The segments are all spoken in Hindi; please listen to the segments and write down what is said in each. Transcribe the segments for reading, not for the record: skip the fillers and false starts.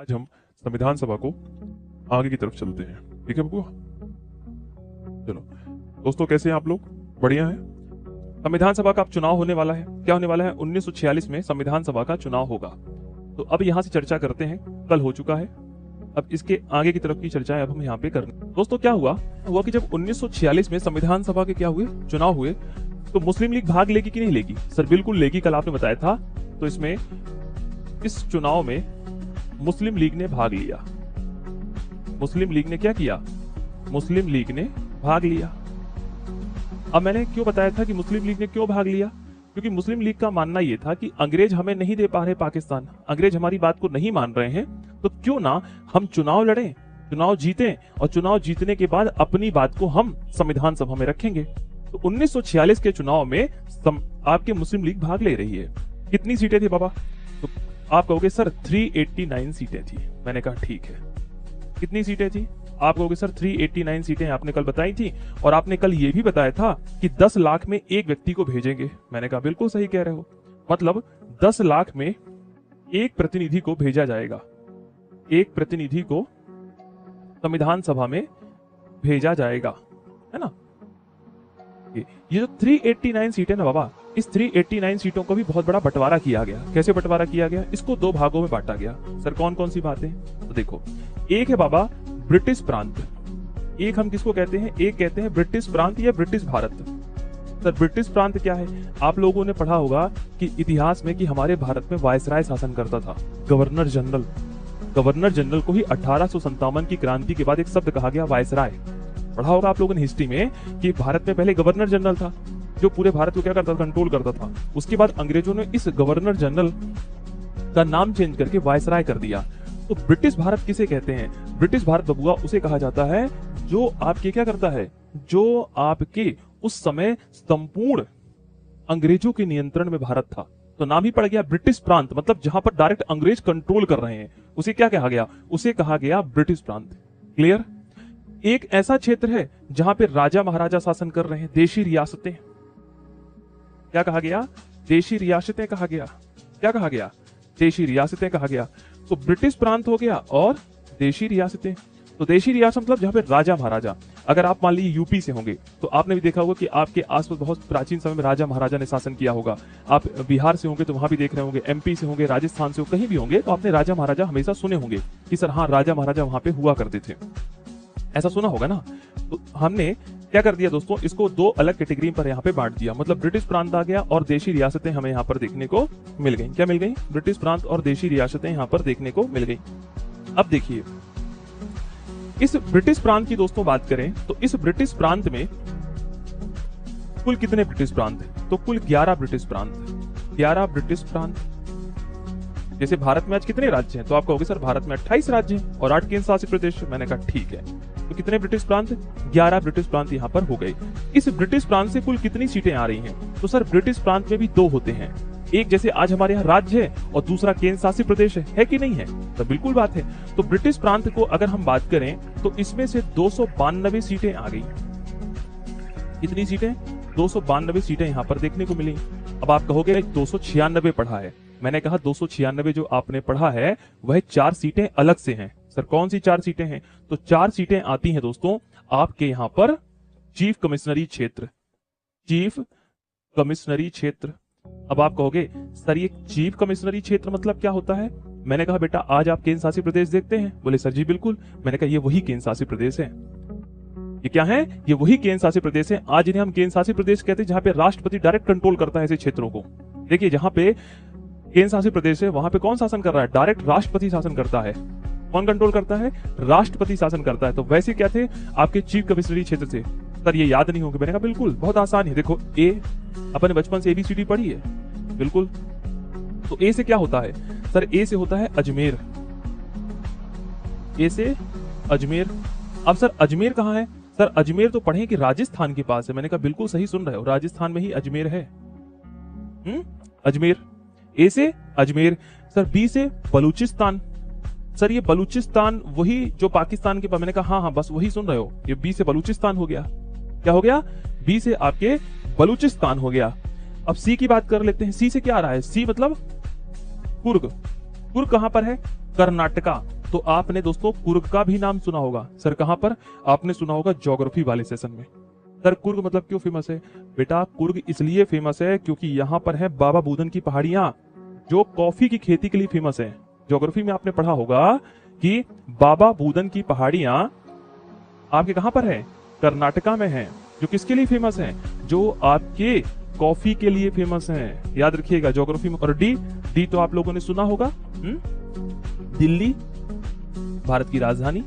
आज हम संविधान सभा को आगे की तरफ चलते हैं। ठीक है बबुआ, चलो दोस्तों, कैसे हैं आप लोग? बढ़िया है। संविधान सभा का अब चुनाव होने वाला है। क्या होने वाला है? 1946 में संविधान सभा का चुनाव होगा। तो अब यहां से चर्चा करते हैं। कल हो चुका है, अब इसके आगे की तरफ की चर्चाएं अब हम यहाँ पे करने। दोस्तों क्या हुआ कि जब 1946 में संविधान सभा के क्या हुए, चुनाव हुए, तो मुस्लिम लीग भाग लेगी कि नहीं लेगी? सर बिल्कुल लेगी, कल आपने बताया था। तो इसमें इस चुनाव में मुस्लिम लीग ने भाग लिया। मुस्लिम लीग ने क्या किया? मुस्लिम लीग ने भाग लिया। अब मैंने क्यों बताया था कि मुस्लिम लीग ने क्यों भाग लिया? क्योंकि मुस्लिम लीग का मानना यह था कि अंग्रेज हमें नहीं दे पा रहे पाकिस्तान, अंग्रेज हमारी बात को नहीं मान रहे हैं, तो क्यों ना हम चुनाव लड़ें, चुनाव जीतें, और चुनाव जीतने के बाद अपनी बात को हम संविधान सभा में रखेंगे। तो 1946 के चुनाव में आपके मुस्लिम लीग भाग ले रही है। कितनी सीटें थी बाबा? तो आप कहोगे सर 389 सीटें थी। मैंने कहा ठीक है। कितनी सीटें थी? आप कहोगे सर 389 सीटें आपने कल बताई थी, और आपने कल यह भी बताया था कि 10 लाख में एक व्यक्ति को भेजेंगे। मैंने कहा बिल्कुल सही कह रहे हो, मतलब 10 लाख में एक प्रतिनिधि को भेजा जाएगा, एक प्रतिनिधि को संविधान सभा में भेजा जाएगा, है ना। ये जो 389 सीटें ना बाबा, इस 389 सीटों को भी बहुत बड़ा बंटवारा किया गया। कैसे बंटवारा किया गया? इसको 2 भागों में बांटा गया। सर कौन कौन सी बातें? तो देखो, एक है बाबा ब्रिटिश प्रांत। एक हम किसको कहते हैं? एक कहते हैं ब्रिटिश प्रांत या ब्रिटिश भारत। सर ब्रिटिश प्रांत क्या है? आप लोगों ने पढ़ा होगा कि इतिहास में कि हमारे भारत में वायसराय शासन करता था, गवर्नर जनरल। गवर्नर जनरल को ही 1857 की क्रांति के बाद एक शब्द कहा गया, वायसराय। पढ़ा होगा आप लोगों ने हिस्ट्री में कि भारत में पहले गवर्नर जनरल था जो पूरे भारत को क्या करता था? कंट्रोल करता था। उसके बाद अंग्रेजों ने इस गवर्नर जनरल का नाम चेंज करके वायसराय कर दिया। तो ब्रिटिश भारत किसे कहते हैं? ब्रिटिश भारत बबुआ उसे कहा जाता है जो आपके क्या करता है, जो आपके उस समय संपूर्ण अंग्रेजों के नियंत्रण में भारत था। तो नाम ही पड़ गया ब्रिटिश प्रांत, मतलब जहां पर डायरेक्ट अंग्रेज कंट्रोल कर रहे हैं, उसे क्या कहा गया? उसे कहा गया ब्रिटिश प्रांत। क्लियर? एक ऐसा क्षेत्र है जहां पे राजा महाराजा शासन कर रहे हैं, देशी रियासतें। क्या कहा गया? देशी रियासतें कहा गया। क्या कहा गया? देशी रियासतें कहा गया। तो ब्रिटिश प्रांत हो गया और देशी रियासतें। तो देशी रियासत मतलब जहां पे राजा महाराजा। अगर आप मान लीजिए यूपी से होंगे तो आपने भी देखा होगा कि आपके आसपास बहुत प्राचीन समय में राजा महाराजा ने शासन किया होगा। आप बिहार से होंगे तो वहां भी देख रहे होंगे, एमपी से होंगे, राजस्थान से हो, कहीं भी होंगे तो आपने राजा महाराजा हमेशा सुने होंगे कि सर हाँ राजा महाराजा वहां पे हुआ करते थे, ऐसा सुना होगा ना। तो हमने क्या कर दिया दोस्तों, इसको 2 अलग कैटेगरी पर यहाँ पे बांट दिया। मतलब ब्रिटिश प्रांत आ गया और देशी रियासतें हमें यहाँ पर देखने को मिल गई। क्या मिल गई? ब्रिटिश प्रांत और देशी रियासतें यहाँ पर देखने को मिल गई। अब देखिए, इस ब्रिटिश प्रांत की दोस्तों बात करें तो इस ब्रिटिश प्रांत में कुल कितने ब्रिटिश प्रांत है? तो कुल 11 ब्रिटिश प्रांत है। 11 ब्रिटिश प्रांत। जैसे भारत में आज कितने राज्य हैं? तो आप कहोगे सर भारत में 28 राज्य हैं और 8 केंद्र शासित प्रदेश। मैंने कहा ठीक है। तो कितने ब्रिटिश प्रांत? 11 ब्रिटिश प्रांत यहाँ पर हो गए। इस ब्रिटिश प्रांत से कुल कितनी सीटें आ रही हैं? तो सर ब्रिटिश प्रांत में भी 2 होते हैं। एक जैसे आज हमारे यहाँ राज्य है और दूसरा केंद्र शासित प्रदेश है कि नहीं है? तो बिल्कुल बात है। तो ब्रिटिश प्रांत को अगर हम बात करें तो इसमें से 292 सीटें आ गई। कितनी सीटें? 292 सीटें यहाँ पर देखने को मिली। अब आप कहोगे 296 पढ़ा है। मैंने कहा 296 जो आपने पढ़ा है वह 4 सीटें अलग से हैं। सर कौन सी 4 सीटें हैं? तो 4 सीटें आती हैं दोस्तों आपके यहां पर चीफ कमिश्नरी क्षेत्र। चीफ कमिश्नरी क्षेत्र। अब आप कहोगे सर ये चीफ कमिश्नरी क्षेत्र मतलब क्या होता है? मैंने कहा बेटा आज आप केंद्र शासित प्रदेश देखते हैं। बोले सर जी बिल्कुल। मैंने कहा ये वही केंद्र शासित प्रदेश है। ये क्या है? ये वही केंद्र शासित प्रदेश है। आज इन्हें हम केंद्र शासित प्रदेश कहते हैं जहां पे राष्ट्रपति डायरेक्ट कंट्रोल करता है ऐसे क्षेत्रों को। देखिए जहां पे केंद्र शासित प्रदेश है वहां पे कौन शासन कर रहा है? डायरेक्ट राष्ट्रपति शासन करता है। कौन कंट्रोल करता है? राष्ट्रपति शासन करता है। तो वैसे क्या थे आपके चीफ कमिश्नरी क्षेत्र से? सर ये याद नहीं होंगे। मैंने कहा बिल्कुल, बहुत आसान है। देखो ए, अपने बचपन से ABCD पढ़ी है, बिल्कुल। तो ए से क्या होता है? सर ए से होता है अजमेर। ए से अजमेर। अब सर अजमेर कहाँ है? सर अजमेर तो पढ़े कि राजस्थान के पास है। मैंने कहा बिल्कुल सही सुन रहे हो, राजस्थान में ही अजमेर है। अजमेर। ए से अजमेर। सर बी से बलूचिस्तान। सर ये बलूचिस्तान वही जो पाकिस्तान के पास? मैंने कहा हाँ बस वही सुन रहे हो, ये बी से बलूचिस्तान हो गया। क्या हो गया? बी से आपके बलूचिस्तान हो गया। अब सी की बात कर लेते हैं। सी से क्या आ रहा है? सी मतलब कुर्ग। कुर्ग कहां पर है? कर्नाटका। तो आपने दोस्तों कुर्ग का भी नाम सुना होगा। सर कहां पर? आपने सुना होगा ज्योग्राफी वाले सेशन में। सर कुर्ग मतलब क्यों फेमस है? बेटा कुर्ग इसलिए फेमस है क्योंकि यहां पर है बाबा बुदन की पहाड़ियां, जो कॉफी की खेती के लिए फेमस है। ज्योग्राफी में आपने पढ़ा होगा कि बाबा बुदन की पहाड़ियां आपके कहां पर है? कर्नाटका में है। जो किसके लिए फेमस है? जो आपके कॉफी के लिए फेमस है। याद रखिएगा ज्योग्राफी में। और डी तो आप लोगों ने सुना होगा, दिल्ली भारत की राजधानी।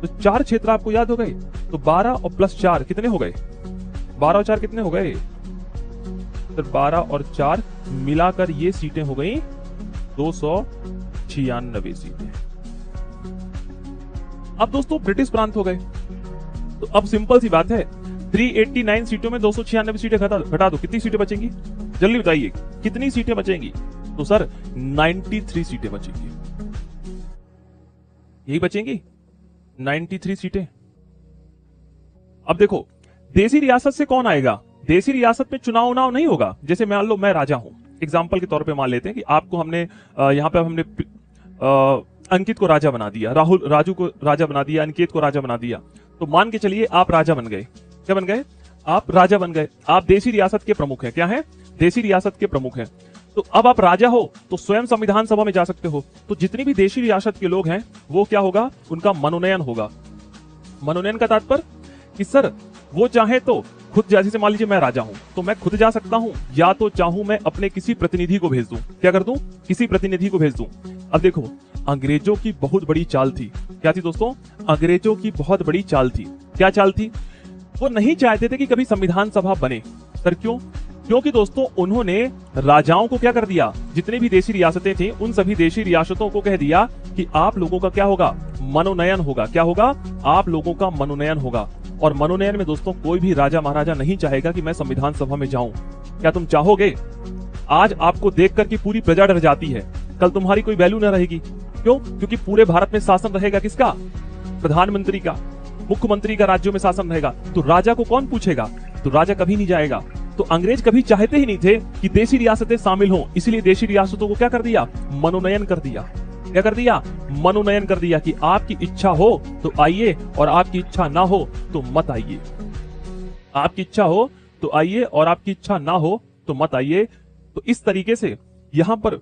तो 4 क्षेत्र आपको याद हो गए। तो 12 और प्लस 4 कितने हो गए? 12 और 4 कितने हो गए? तो 12 और 4 मिलाकर ये सीटें हो गई 296 सीटें। अब दोस्तों ब्रिटिश प्रांत हो गए। तो अब सिंपल सी बात है, 389 सीटों में 296 सीटें घटा दो, कितनी सीटें बचेंगी? जल्दी बताइए कितनी सीटें बचेंगी? तो सर 93 सीटें बचेंगी। यही बचेंगी 93 सीटें। अब देखो देसी रियासत से कौन आएगा? देसी रियासत में चुनाव नहीं होगा। जैसे मान लो मैं राजा हूं, एग्जाम्पल के तौर पे मान लेते हैं कि आपको हमने यहां पे हमने अंकित को राजा बना दिया, राजू को राजा बना दिया, अंकित को राजा बना दिया। तो मान के चलिए आप राजा बन गए। क्या बन गए? आप राजा बन गए। आप देसी रियासत के प्रमुख हैं। क्या है? देसी रियासत के प्रमुख हैं। तो अब आप राजा हो तो स्वयं संविधान सभा में जा सकते हो। तो जितनी भी देशी रियासत के लोग हैं वो क्या होगा? उनका मनोनयन होगा। मनोनयन का तात्पर्य कि सर वो चाहे तो खुद, जैसे मान लीजिए मैं राजा हूं तो मैं खुद जा सकता हूं, या तो चाहूं मैं अपने किसी प्रतिनिधि को भेज दूं। क्या कर दूं? किसी प्रतिनिधि को भेज दूं। अब देखो अंग्रेजों की बहुत बड़ी चाल थी। क्या थी दोस्तों? अंग्रेजों की बहुत बड़ी चाल थी। क्या चाल थी? वो नहीं चाहते थे कि कभी संविधान सभा बने। सर क्यों? क्योंकि दोस्तों उन्होंने राजाओं को क्या कर दिया? जितने भी देशी रियासतें थी उन सभी देशी रियासतों को कह दिया कि आप लोगों का क्या होगा? मनोनयन होगा। क्या होगा? आप लोगों का मनोनयन होगा। और मनोनयन में दोस्तों कोई भी राजा महाराजा नहीं चाहेगा कि मैं संविधान सभा में जाऊं। क्या तुम चाहोगे? आज आपको देखकर कि पूरी प्रजा डर जाती है, कल तुम्हारी कोई वैल्यू न रहेगी। क्यों? क्योंकि पूरे भारत में शासन रहेगा किसका? प्रधानमंत्री का, मुख्यमंत्री का राज्यों में शासन रहेगा। तो राजा को कौन पूछेगा? तो राजा कभी नहीं जाएगा। तो अंग्रेज कभी चाहते ही नहीं थे कि देशी रियासतें शामिल हों, इसलिए देशी रियासतों को क्या कर दिया? मनोनयन कर दिया। क्या कर दिया? मनोनयन कर दिया कि आपकी इच्छा हो तो आइए और आपकी इच्छा ना हो तो मत आइए। आपकी इच्छा हो तो आइए और आपकी इच्छा ना हो तो मत आइए। तो इस तरीके से यहां पर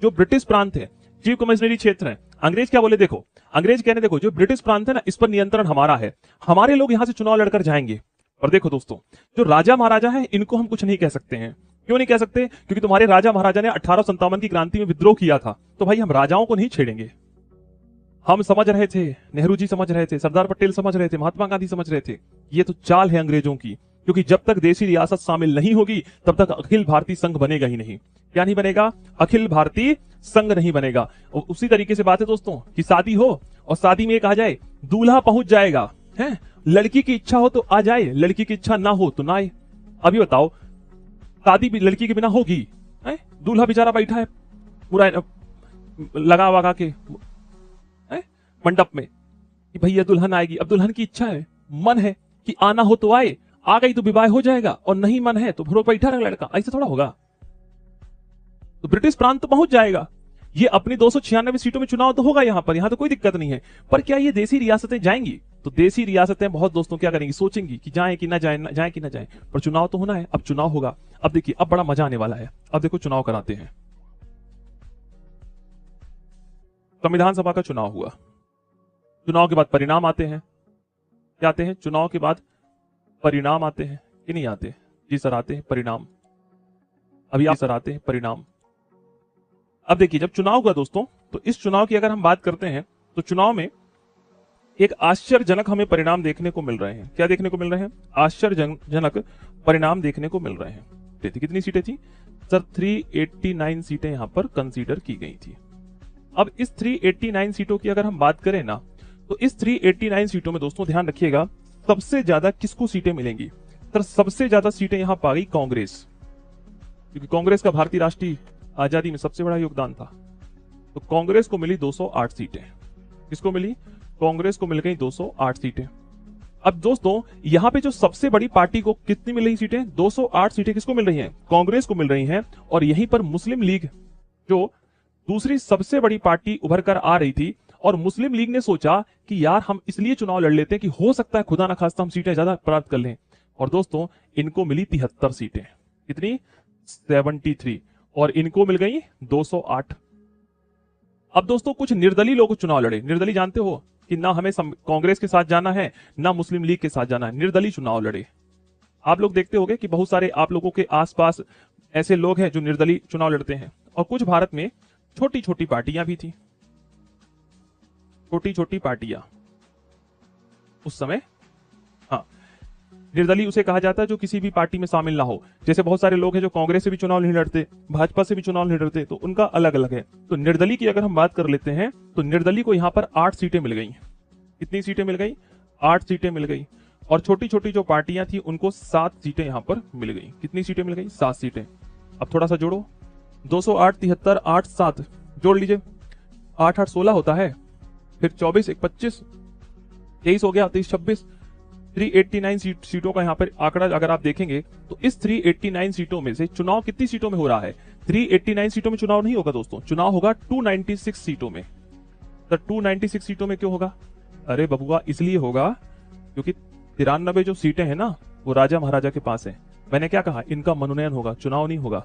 जो ब्रिटिश प्रांत है, चीफ कमिश्नरी क्षेत्र है, अंग्रेज क्या बोले? देखो अंग्रेज कहने देखो जो ब्रिटिश प्रांत है ना, इस पर नियंत्रण हमारा है, हमारे लोग यहां से चुनाव लड़कर जाएंगे। और देखो दोस्तों जो राजा महाराजा है इनको हम कुछ नहीं कह सकते हैं। क्यों नहीं कह सकते? क्योंकि तुम्हारे राजा महाराजा ने 1857 की क्रांति में विद्रोह किया था। तो भाई हम राजाओं को नहीं छेड़ेंगे। हम समझ रहे थे, नेहरू जी समझ रहे थे, सरदार पटेल समझ रहे थे, महात्मा गांधी समझ रहे थे, ये तो चाल है अंग्रेजों की। क्योंकि जब तक देशी रियासत शामिल नहीं होगी तब तक अखिल भारतीय संघ बनेगा ही नहीं। क्या नहीं बनेगा? अखिल भारतीय संघ नहीं बनेगा। और उसी तरीके से बात है दोस्तों कि शादी हो और शादी में ये कहा जाए दूल्हा पहुंच जाएगा, है लड़की की इच्छा हो तो आ जाए, लड़की की इच्छा ना हो तो ना आए। अभी बताओ शादी भी लड़की के बिना होगी? दूल्हा बेचारा बैठा है पूरा लगा वगा के मंडप में कि भैया दुल्हन आएगी। अब दुल्हन की इच्छा है, मन है कि आना हो तो आए, आ गई तो विवाह हो जाएगा, और नहीं मन है तो भरो बैठा रहे लड़का। ऐसा थोड़ा होगा। तो ब्रिटिश प्रांत तो पहुंच जाएगा। ये अपनी 296 सीटों में चुनाव तो होगा यहां पर, यहां तो कोई दिक्कत नहीं है। पर क्या ये देसी रियासतें जाएंगी? तो देसी रियासतें बहुत दोस्तों क्या करेंगी? सोचेंगी कि जाएं कि ना जाएं, जाएं कि ना जाएं। पर चुनाव तो होना है। अब चुनाव होगा। अब देखिए अब बड़ा मजा आने वाला है। अब देखो चुनाव कराते हैं। संविधान सभा का चुनाव हुआ। चुनाव के बाद परिणाम आते हैं। क्या आते हैं? चुनाव के बाद परिणाम आते हैं कि नहीं आते? जी सर आते हैं परिणाम। अभी आप सर आते हैं परिणाम। अब देखिए जब चुनाव हुआ दोस्तों, तो इस चुनाव की अगर हम बात करते हैं तो चुनाव में एक आश्चर्यजनक हमें परिणाम देखने को मिल रहे हैं। क्या देखने को मिल रहे हैं? आश्चर्यजनक परिणाम देखने को मिल रहे हैं। कितनी सीटें थी सर? 389 सीटें यहां पर कंसीडर की गई थी। अब इस 389 सीटों की अगर हम बात करें ना, तो इस 389 सीटों में दोस्तों ध्यान रखिएगा सबसे ज्यादा किसको सीटें मिलेंगी? सर सबसे ज्यादा सीटें यहां पा गई कांग्रेस, क्योंकि कांग्रेस का भारतीय राष्ट्रीय आजादी में सबसे बड़ा योगदान था। तो कांग्रेस को मिली 208 सीटें। किसको मिली? कांग्रेस को मिल गई 208 सीटें। अब दोस्तों यहां पे जो सबसे बड़ी पार्टी को कितनी मिल रही सीटें? 208 सीटें किसको मिल रही हैं? कांग्रेस को मिल रही हैं। और यहीं पर मुस्लिम लीग जो दूसरी सबसे बड़ी पार्टी उभर कर आ रही थी और मुस्लिम लीग ने सोचा कि यार हम इसलिए चुनाव लड़ लेते हैं कि हो सकता है खुदा ना खास्ता हम सीटें ज्यादा प्राप्त कर लें। और दोस्तों इनको मिली 73 सीटें। कितनी? 73। और इनको मिल गई 208। अब दोस्तों कुछ निर्दलीय लोग चुनाव लड़े। निर्दलीय जानते हो कि ना हमें कांग्रेस के साथ जाना है ना मुस्लिम लीग के साथ जाना है, निर्दलीय चुनाव लड़े। आप लोग देखते होंगे कि बहुत सारे आप लोगों के आसपास ऐसे लोग हैं जो निर्दलीय चुनाव लड़ते हैं। और कुछ भारत में छोटी छोटी पार्टियां भी थी, छोटी छोटी पार्टियां उस समय। हाँ, निर्दलीय उसे कहा जाता है जो किसी भी पार्टी में शामिल ना हो। जैसे बहुत सारे लोग हैं जो कांग्रेस से भी चुनाव नहीं लड़ते, भाजपा से भी चुनाव नहीं लड़ते, तो उनका अलग अलग है। तो निर्दलीय की अगर हम बात कर लेते हैं तो निर्दलीय को यहां पर 8 सीटें मिल गई। कितनी सीटें मिल गई? 8 सीटें मिल गई। और छोटी छोटी जो पार्टियां थी उनको 7 सीटें यहां पर मिल गई। कितनी सीटें मिल गई? 7 सीटें। अब थोड़ा सा जोड़ो, 208, 73, 8, 7 जोड़ लीजिए। 8 8 16 होता है, फिर 24 1 25, 23 हो गया, 23 26, 389 सीटों का यहाँ पर आंकड़ा अगर आप देखेंगे तो इस 389 सीटों में से चुनाव कितनी सीटों में हो रहा है? 389 सीटों में चुनाव नहीं होगा दोस्तों, चुनाव होगा 296 सीटों में। तो 296 सीटों में क्यों होगा? अरे बबुआ इसलिए होगा क्योंकि 93 जो सीटें हैं ना वो राजा महाराजा के पास है। मैंने क्या कहा? इनका मनोनयन होगा, चुनाव नहीं होगा।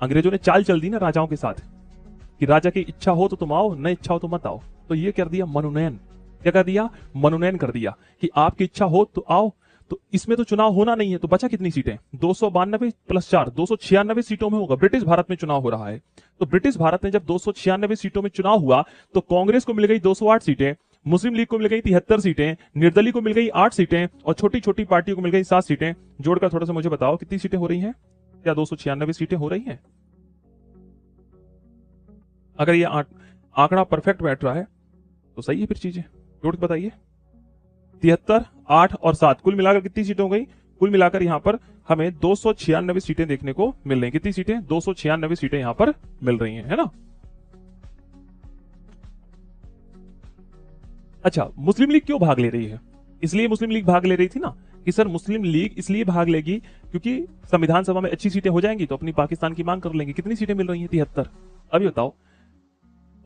अंग्रेजों ने चाल चल दी ना राजाओं के साथ कि राजा की इच्छा हो तो तुम आओ, न इच्छा हो तो मत आओ। तो ये कर दिया मनोनयन। क्या कर दिया? मनोनयन कर दिया कि आपकी इच्छा हो तो आओ। तो इसमें तो चुनाव होना नहीं है, तो बचा कितनी सीटें? 292 + 4 296 सीटों में होगा। ब्रिटिश भारत में चुनाव हो रहा है। तो ब्रिटिश भारत में जब 296 सीटों में चुनाव हुआ तो कांग्रेस को मिल गई 208 सीटें, मुस्लिम लीग को मिल गई 73 सीटें, निर्दलीय को मिल गई 8 सीटें और छोटी छोटी पार्टियों को मिल गई 7 सीटें। जोड़कर थोड़ा सा मुझे बताओ कितनी सीटें हो रही हैं? क्या 296 सीटें हो रही हैं? अगर ये आंकड़ा परफेक्ट बैठ रहा है तो सही है फिर चीजें। जोड़ के बताइए। 73, 8 और 7 कुल मिलाकर कितनी सीटें हो गई? कुल मिलाकर यहां पर हमें 296 सीटें देखने को मिल रही। कितनी सीटें? 296 सीटें यहां पर मिल रही हैं, है ना। अच्छा, मुस्लिम लीग क्यों भाग ले रही है? इसलिए मुस्लिम लीग भाग ले रही थी ना कि सर मुस्लिम लीग इसलिए भाग लेगी क्योंकि संविधान सभा में अच्छी सीटें हो जाएंगी तो अपनी पाकिस्तान की मांग कर लेंगे। कितनी सीटें मिल रही हैं? 73। अभी बताओ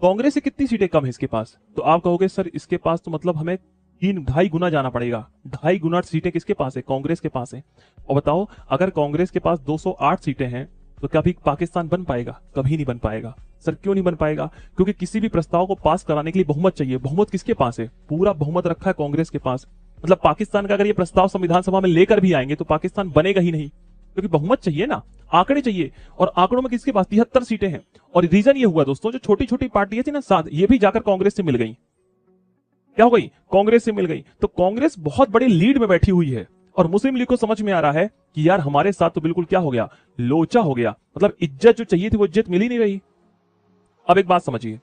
कांग्रेस से कितनी सीटें कम है इसके पास? तो आप कहोगे सर इसके पास तो मतलब हमें 2.5 गुना जाना पड़ेगा। 2.5 गुना सीटें किसके पास है? कांग्रेस के पास है। और बताओ अगर कांग्रेस के पास 208 सीटें हैं तो कभी पाकिस्तान बन पाएगा? कभी नहीं बन पाएगा। सर क्यों नहीं बन पाएगा? क्योंकि किसी भी प्रस्ताव को पास कराने के लिए बहुमत चाहिए। बहुमत किसके पास है? पूरा बहुमत रखा है कांग्रेस के पास। मतलब पाकिस्तान का अगर ये प्रस्ताव संविधान सभा में लेकर भी आएंगे तो पाकिस्तान बनेगा ही नहीं, क्योंकि बहुमत चाहिए ना, आंकड़े चाहिए। और आंकड़ों में किसके पास? 73 सीटें हैं। और रीजन ये हुआ दोस्तों, जो छोटी छोटी पार्टियां थी ना 7, ये भी जाकर कांग्रेस से मिल गई। क्या हो गई? कांग्रेस से मिल गई। तो कांग्रेस बहुत बड़ी लीड में बैठी हुई है और मुस्लिम लीग को समझ में आ रहा है कि यार हमारे साथ तो बिल्कुल क्या हो गया? लोचा हो गया। मतलब इज्जत जो चाहिए थी वो इज्जत मिल ही नहीं रही। अब एक बात समझिए,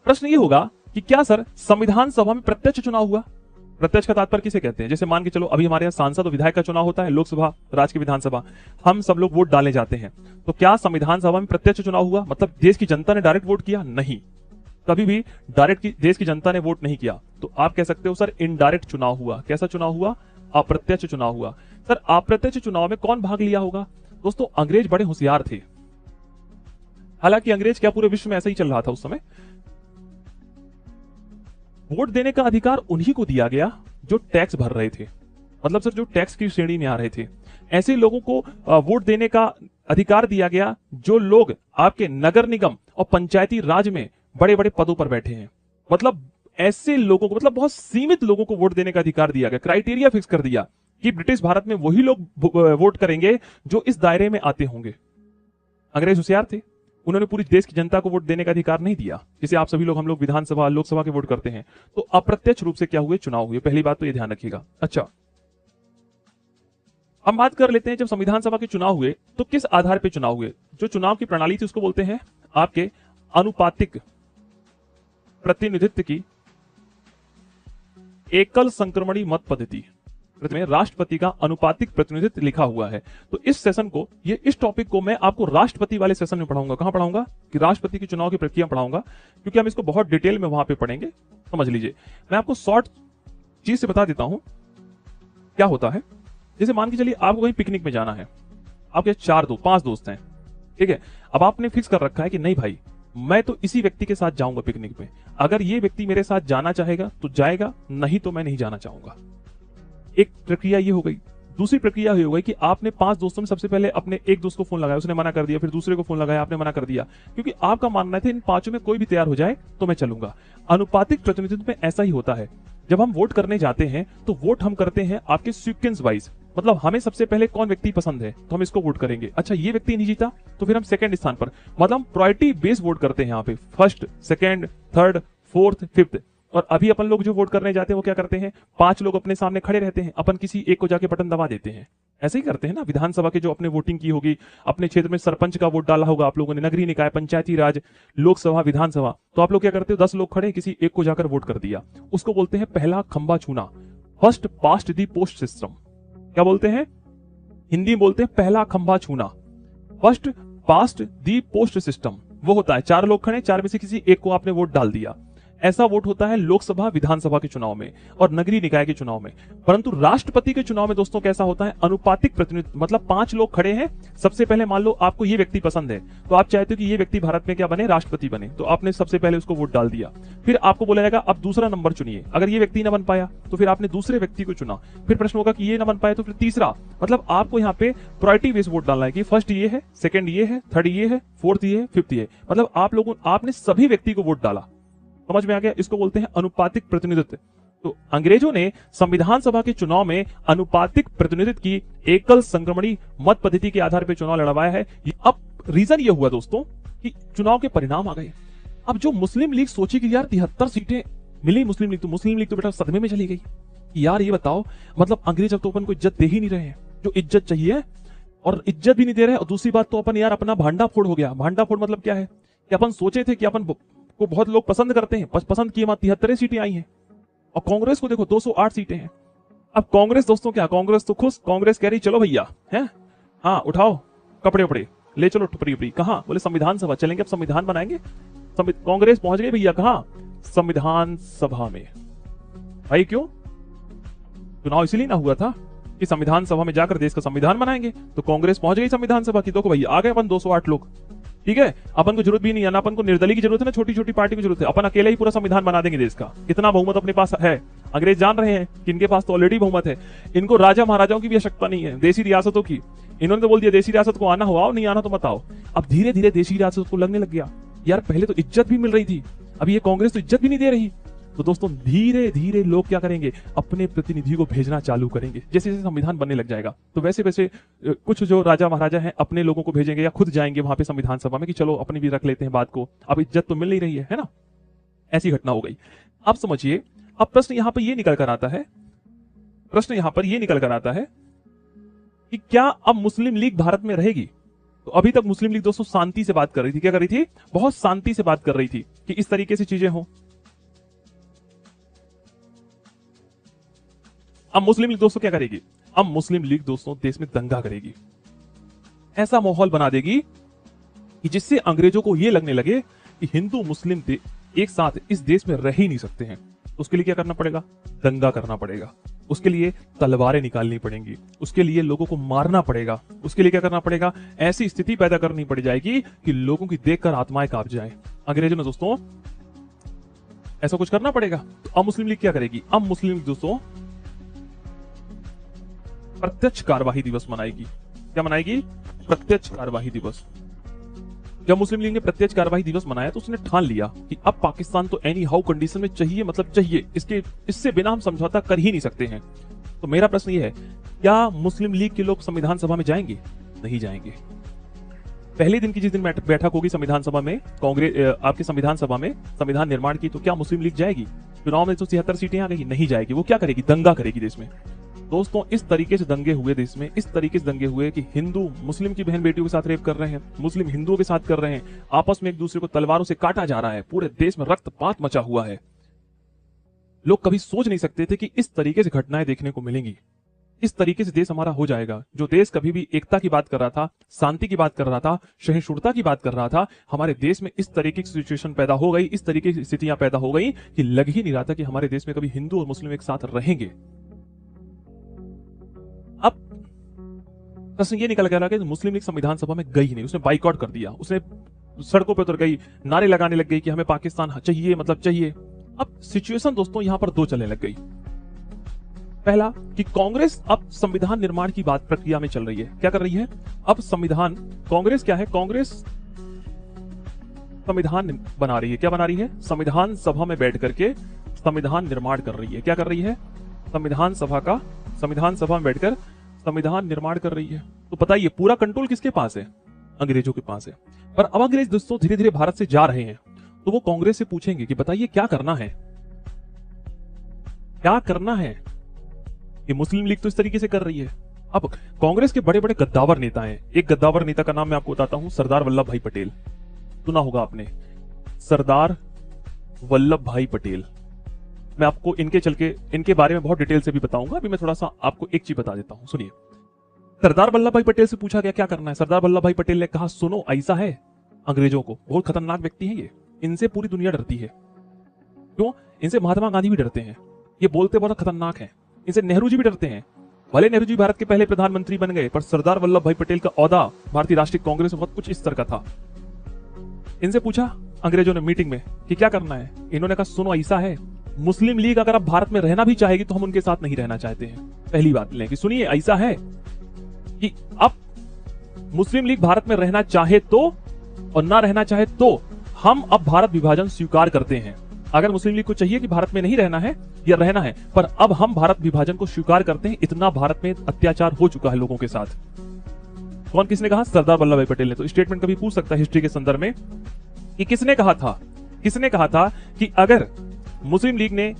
प्रश्न ये होगा कि क्या सर संविधान सभा में प्रत्यक्ष चुनाव हुआ? प्रत्यक्ष का तात्पर्य किसे कहते हैं? जैसे मान के चलो अभी हमारे यहाँ सांसद और विधायक का चुनाव होता है, लोकसभा, राज्य की विधानसभा, हम सब लोग वोट डाले जाते हैं। तो क्या संविधान सभा में प्रत्यक्ष चुनाव हुआ? मतलब देश की जनता ने डायरेक्ट वोट किया? नहीं, कभी भी डायरेक्ट देश की जनता ने वोट नहीं किया। तो आप कह सकते हो सर इनडायरेक्ट चुनाव हुआ। कैसा चुनाव हुआ? अप्रत्यक्ष चुनाव हुआ। सर अप्रत्यक्ष चुनाव में कौन भाग लिया होगा? दोस्तों अंग्रेज बड़े होशियार थे। हालांकि अंग्रेज क्या पूरे विश्व में ऐसा ही चल रहा था उस समय। वोट देने का अधिकार उन्हीं को दिया गया जो टैक्स भर रहे थे। मतलब सर जो टैक्स की श्रेणी में आ रहे थे, ऐसे लोगों को वोट देने का अधिकार दिया गया जो लोग आपके नगर निगम और पंचायती राज में बड़े बड़े पदों पर बैठे हैं। मतलब ऐसे लोगों को, मतलब बहुत सीमित लोगों को वोट देने का अधिकार दिया गया। क्राइटेरिया फिक्स कर दिया कि ब्रिटिश भारत में वही लोग वोट करेंगे जो इस दायरे में आते होंगे। अंग्रेज होशियार थे, उन्होंने पूरी देश की जनता को वोट देने का अधिकार नहीं दिया, जैसे आप सभी लोग, हम लोग विधानसभा लोकसभा के वोट करते हैं। तो अप्रत्यक्ष रूप से क्या हुए? चुनाव हुए। पहली बात तो ये ध्यान रखिएगा। अच्छा, हम बात कर लेते हैं जब संविधान सभा के चुनाव हुए तो किस आधार पर चुनाव हुए। जो चुनाव की प्रणाली थी उसको बोलते हैं आपके अनुपातिक प्रतिनिधित्व की एकल संक्रमणी मत पद्धति। में राष्ट्रपति का अनुपातिक प्रतिनिधित्व लिखा हुआ है। तो इस सेशन को, इस टॉपिक को मैं आपको राष्ट्रपति वाले सेशन में पढ़ाऊंगा। कहां पढ़ाऊंगा? कि राष्ट्रपति के चुनाव की प्रक्रिया पढ़ाऊंगा, क्योंकि हम इसको बहुत डिटेल में वहां पे पढ़ेंगे। समझ लीजिए, मैं आपको शॉर्ट चीज से बता देता हूं क्या होता है। जैसे मान के चलिए आपको कहीं पिकनिक में जाना है, आपके 5 दोस्त हैं, ठीक है। अब आपने फिक्स कर रखा है कि नहीं भाई मैं तो इसी व्यक्ति के साथ जाऊंगा पिकनिक पे। अगर ये व्यक्ति मेरे साथ जाना चाहेगा तो जाएगा, नहीं तो मैं नहीं जाना चाहूंगा। एक प्रक्रिया ये हो गई। दूसरी प्रक्रिया ये हो गई कि आपने 5 दोस्तों में सबसे पहले अपने एक दोस्त को फोन लगाया, उसने मना कर दिया, फिर दूसरे को फोन लगाया, आपने मना कर दिया, क्योंकि आपका मानना था इन 5 में कोई भी तैयार हो जाए तो मैं चलूंगा। अनुपातिक प्रतिनिधित्व में ऐसा ही होता है। जब हम वोट करने जाते हैं तो वोट हम करते हैं आपके सीक्वेंस वाइज, मतलब हमें सबसे पहले कौन व्यक्ति पसंद है तो हम इसको वोट करेंगे। अच्छा, ये व्यक्ति नहीं जीता तो फिर हम सेकंड स्थान पर, मतलब हम प्रायोरिटी बेस्ड वोट करते हैं यहाँ पे, first, second, third, fourth, fifth. और अभी अपन लोग जो वोट करने जाते हैं वो क्या करते हैं, 5 लोग अपने सामने खड़े रहते हैं, अपन किसी एक को जाके बटन दबा देते हैं। ऐसे ही करते हैं ना। विधानसभा के जो अपने वोटिंग की होगी, अपने क्षेत्र में सरपंच का वोट डाला होगा आप लोगों ने, नगरीय निकाय, पंचायती राज, लोकसभा, विधानसभा, तो आप लोग क्या करते हो, 10 लोग खड़े, किसी एक को जाकर वोट कर दिया। उसको बोलते हैं पहला खंबा छूना, फर्स्ट पास्ट दी पोस्ट सिस्टम। क्या बोलते हैं, हिंदी में बोलते हैं पहला खंबा छूना, फर्स्ट पास्ट दी पोस्ट सिस्टम। वो होता है 4 लोग खड़े, 4 में से किसी एक को आपने वोट डाल दिया। ऐसा वोट होता है लोकसभा, विधानसभा के चुनाव में और नगरीय निकाय के चुनाव में। परंतु राष्ट्रपति के चुनाव में दोस्तों कैसा होता है, अनुपातिक प्रतिनिधित्व, मतलब 5 लोग खड़े हैं, सबसे पहले मान लो आपको ये व्यक्ति पसंद है, तो आप चाहते हो कि ये व्यक्ति भारत में क्या बने, राष्ट्रपति बने, तो आपने सबसे पहले उसको वोट डाल दिया। फिर आपको बोला जाएगा अब दूसरा नंबर चुनिए। अगर ये व्यक्ति न बन पाया तो फिर आपने दूसरे व्यक्ति को चुना। फिर प्रश्न होगा कि ये न बन पाया तो फिर तीसरा, मतलब आपको यहाँ पे प्रायोरिटी बेस्ड वोट डालना है कि फर्स्ट ये है, सेकंड ये है, थर्ड ये है, फोर्थ ये है, फिफ्थ ये है। मतलब आपने सभी व्यक्ति को वोट डाला। समझ में आ गया? इसको बोलते हैं अनुपातिक प्रतिनिधित्व। तो अंग्रेजों ने संविधान सभा के चुनाव में अनुपातिक प्रतिनिधित्व की एकल संक्रमणी मत पद्धति के आधार पर चुनाव लड़वाया है। अब रीजन ये हुआ दोस्तों कि चुनाव के परिणाम आ गए। अब जो मुस्लिम लीग सोची कि यार 73 सीटें मिली मुस्लिम लीग तो बेटा सदमे में चली गई। यार ये बताओ, मतलब अंग्रेज अब तो अपन को इज्जत दे ही नहीं रहे हैं जो इज्जत चाहिए, और इज्जत भी नहीं दे रहे। और दूसरी बात तो अपन यार अपना भांडा फोड़ हो गया। भांडा फोड़ मतलब क्या है कि अपन सोचे थे कि अपन को बहुत लोग पसंद करते हैं, पसंद किए, 73 सीटें आई हैं, और कांग्रेस को देखो 208 सीटें हैं। अब कांग्रेस दोस्तों क्या, कांग्रेस तो खुश, कांग्रेस कह रही चलो भैया है, हाँ उठाओ कपड़े उपड़े ले चलो, टुपड़ी उपड़ी कहाँ, बोले संविधान सभा चलेंगे, अब संविधान बनाएंगे। कांग्रेस पहुंच गई भैया कहाँ, संविधान सभा में। भाई क्यों, चुनाव इसलिए ना हुआ था कि संविधान सभा में जाकर देश का संविधान बनाएंगे, तो कांग्रेस पहुंच गई संविधान सभा की। देखो भैया आ गए अपन 208 लोग, ठीक है। अपन को जरूरत भी नहीं है ना, अपन को निर्दलीय की जरूरत है ना, छोटी छोटी पार्टी की जरूरत है। अपन अकेले ही पूरा संविधान बना देंगे देश का, इतना बहुमत अपने पास है। अंग्रेज जान रहे हैं कि इनके पास तो ऑलरेडी बहुमत है, इनको राजा महाराजाओं की भी आवश्यकता नहीं है, देशी रियासतों की। इन्होंने तो बोल दिया देशी रियासत को आना हो आओ, नहीं आना तो मत आओ। अब धीरे धीरे देशी रियासत को लगने लग गया यार, पहले तो इज्जत भी मिल रही थी, अभी ये कांग्रेस तो इज्जत भी नहीं दे रही। तो दोस्तों धीरे धीरे लोग क्या करेंगे, अपने प्रतिनिधि को भेजना चालू करेंगे। जैसे जैसे संविधान बनने लग जाएगा तो वैसे वैसे कुछ जो राजा महाराजा हैं अपने लोगों को भेजेंगे या खुद जाएंगे वहां पे संविधान सभा में कि चलो अपनी भी रख लेते हैं बात को, अब इज्जत तो मिल नहीं रही है ना। ऐसी घटना हो गई। अब समझिए, अब प्रश्न यहां पर यह निकल कर आता है, प्रश्न यहां पर यह निकल कर आता है कि क्या अब मुस्लिम लीग भारत में रहेगी। तो अभी तक मुस्लिम लीग दोस्तों शांति से बात कर रही थी, क्या कर रही थी, बहुत शांति से बात कर रही थी कि इस तरीके से चीजें हो। अब मुस्लिम लीग दोस्तों क्या करेगी, अब मुस्लिम लीग दोस्तों देश में दंगा करेगी, ऐसा माहौल बना देगी कि जिससे अंग्रेजों को यह लगने लगे कि हिंदू मुस्लिम एक साथ इस देश में रह ही नहीं सकते हैं। उसके लिए क्या करना पड़ेगा, दंगा करना पड़ेगा, उसके लिए तलवारें निकालनी पड़ेंगी, उसके लिए लोगों को मारना पड़ेगा, उसके लिए क्या करना पड़ेगा, ऐसी स्थिति पैदा करनी पड़ जाएगी कि लोगों की देखकर आत्माएं कांप जाएं। अंग्रेजों ने दोस्तों ऐसा कुछ करना पड़ेगा। तो अब मुस्लिम लीग क्या करेगी, अब मुस्लिम लीग दोस्तों प्रत्यक्ष कार्यवाही दिवस मनाएगी। क्या मनाएगी, प्रत्यक्ष कार्यवाही दिवस। जब मुस्लिम लीग ने प्रत्यक्ष कार्यवाही दिवस मनाया तो उसने ठान लिया कि अब पाकिस्तान तो एनी हाउ कंडीशन में चाहिए, मतलब चाहिए, इससे बिना हम समझौता कर ही नहीं सकते हैं। तो मेरा प्रश्न यह है, क्या मुस्लिम लीग के लोग संविधान सभा में जाएंगे, नहीं जाएंगे। पहले दिन की जिस दिन बैठक होगी संविधान सभा में, कांग्रेस आपके संविधान सभा में संविधान निर्माण की, तो क्या मुस्लिम लीग जाएगी। चुनाव में तो 73 सीटें आ गई, नहीं जाएगी। वो क्या करेगी, दंगा करेगी देश में। दोस्तों इस तरीके से दंगे हुए देश में, इस तरीके से दंगे हुए कि हिंदू मुस्लिम की बहन बेटियों के साथ रेप कर रहे हैं, मुस्लिम हिंदुओं के साथ कर रहे हैं, आपस में एक दूसरे को तलवारों से काटा जा रहा है, पूरे देश में रक्तपात मचा हुआ है। लोग कभी सोच नहीं सकते थे कि इस तरीके से घटनाएं देखने को मिलेंगी, इस तरीके से देश हमारा हो जाएगा। जो देश कभी भी एकता की बात कर रहा था, शांति की बात कर रहा था, सहिष्णुता की बात कर रहा था, हमारे देश में इस तरीके की सिचुएशन पैदा हो गई, इस तरीके की स्थितियां पैदा हो गई कि लग ही नहीं रहा था कि हमारे देश में कभी हिंदू और मुस्लिम एक साथ रहेंगे। अब प्रश्न ये निकल गया कि मुस्लिम लीग संविधान सभा में गई नहीं, उसने बाइकआउट कर दिया, उसने सड़कों पे उतर गई, नारे लगाने लग गई कि हमें पाकिस्तान चाहिए, मतलब चाहिए। अब सिचुएशन दोस्तों यहां पर दो चलने लग गई। पहला कि कांग्रेस अब संविधान निर्माण की बात प्रक्रिया में चल रही है। क्या कर रही है? अब संविधान, कांग्रेस क्या है? कांग्रेस संविधान बना रही है। क्या बना रही है? संविधान सभा में बैठ करके संविधान निर्माण कर रही है। क्या कर रही है? संविधान सभा में बैठकर संविधान निर्माण कर रही है। तो बताइए पूरा कंट्रोल किसके पास है? अंग्रेजों के पास है। पर अब अंग्रेज दोस्तों धीरे धीरे भारत से जा रहे हैं, तो वो कांग्रेस से पूछेंगे कि बताइए क्या करना है, क्या करना है? ये मुस्लिम लीग तो इस तरीके से कर रही है। अब कांग्रेस के बड़े बड़े गद्दावर नेता हैं। एक गद्दावर नेता का नाम मैं आपको बताता हूं, सरदार वल्लभ भाई पटेल। सुना होगा आपने, सरदार वल्लभ भाई पटेल। मैं आपको इनके बारे में बहुत डिटेल से भी बताऊंगा। अभी मैं थोड़ा सा आपको एक चीज बता देता हूं, सुनिए। सरदार वल्लभ भाई पटेल से पूछा गया क्या करना है। सरदार वल्लभ भाई पटेल ने कहा सुनो, ऐसा है, अंग्रेजों को, बहुत खतरनाक व्यक्ति है ये, इनसे पूरी दुनिया डरती है। क्यों? इनसे महात्मा गांधी भी डरते हैं, ये बोलते बहुत खतरनाक है। इनसे नेहरू जी भी डरते हैं। भले नेहरू जी भारत के पहले प्रधानमंत्री बन गए, पर सरदार वल्लभ भाई पटेल का ओहदा भारतीय राष्ट्रीय कांग्रेस में बहुत कुछ इस तरह का था। इनसे पूछा अंग्रेजों ने मीटिंग में कि क्या करना है। इन्होंने कहा सुनो, ऐसा है, मुस्लिम लीग अगर अब भारत में रहना भी चाहेगी तो हम उनके साथ नहीं रहना चाहते हैं। पहली बात लें कि सुनिए, ऐसा है कि अब मुस्लिम लीग भारत में रहना चाहे तो और ना रहना चाहे तो हम अब भारत विभाजन स्वीकार करते हैं। अगर मुस्लिम लीग को चाहिए कि भारत में नहीं रहना है या रहना है, पर अब हम भारत विभाजन को स्वीकार करते हैं। इतना भारत में अत्याचार हो चुका है लोगों के साथ। कौन, किसने कहा? सरदार वल्लभ भाई पटेल ने। तो स्टेटमेंट कभी पूछ सकता है हिस्ट्री के संदर्भ में कि किसने कहा था, किसने कहा था कि अगर मुस्लिम लीग ने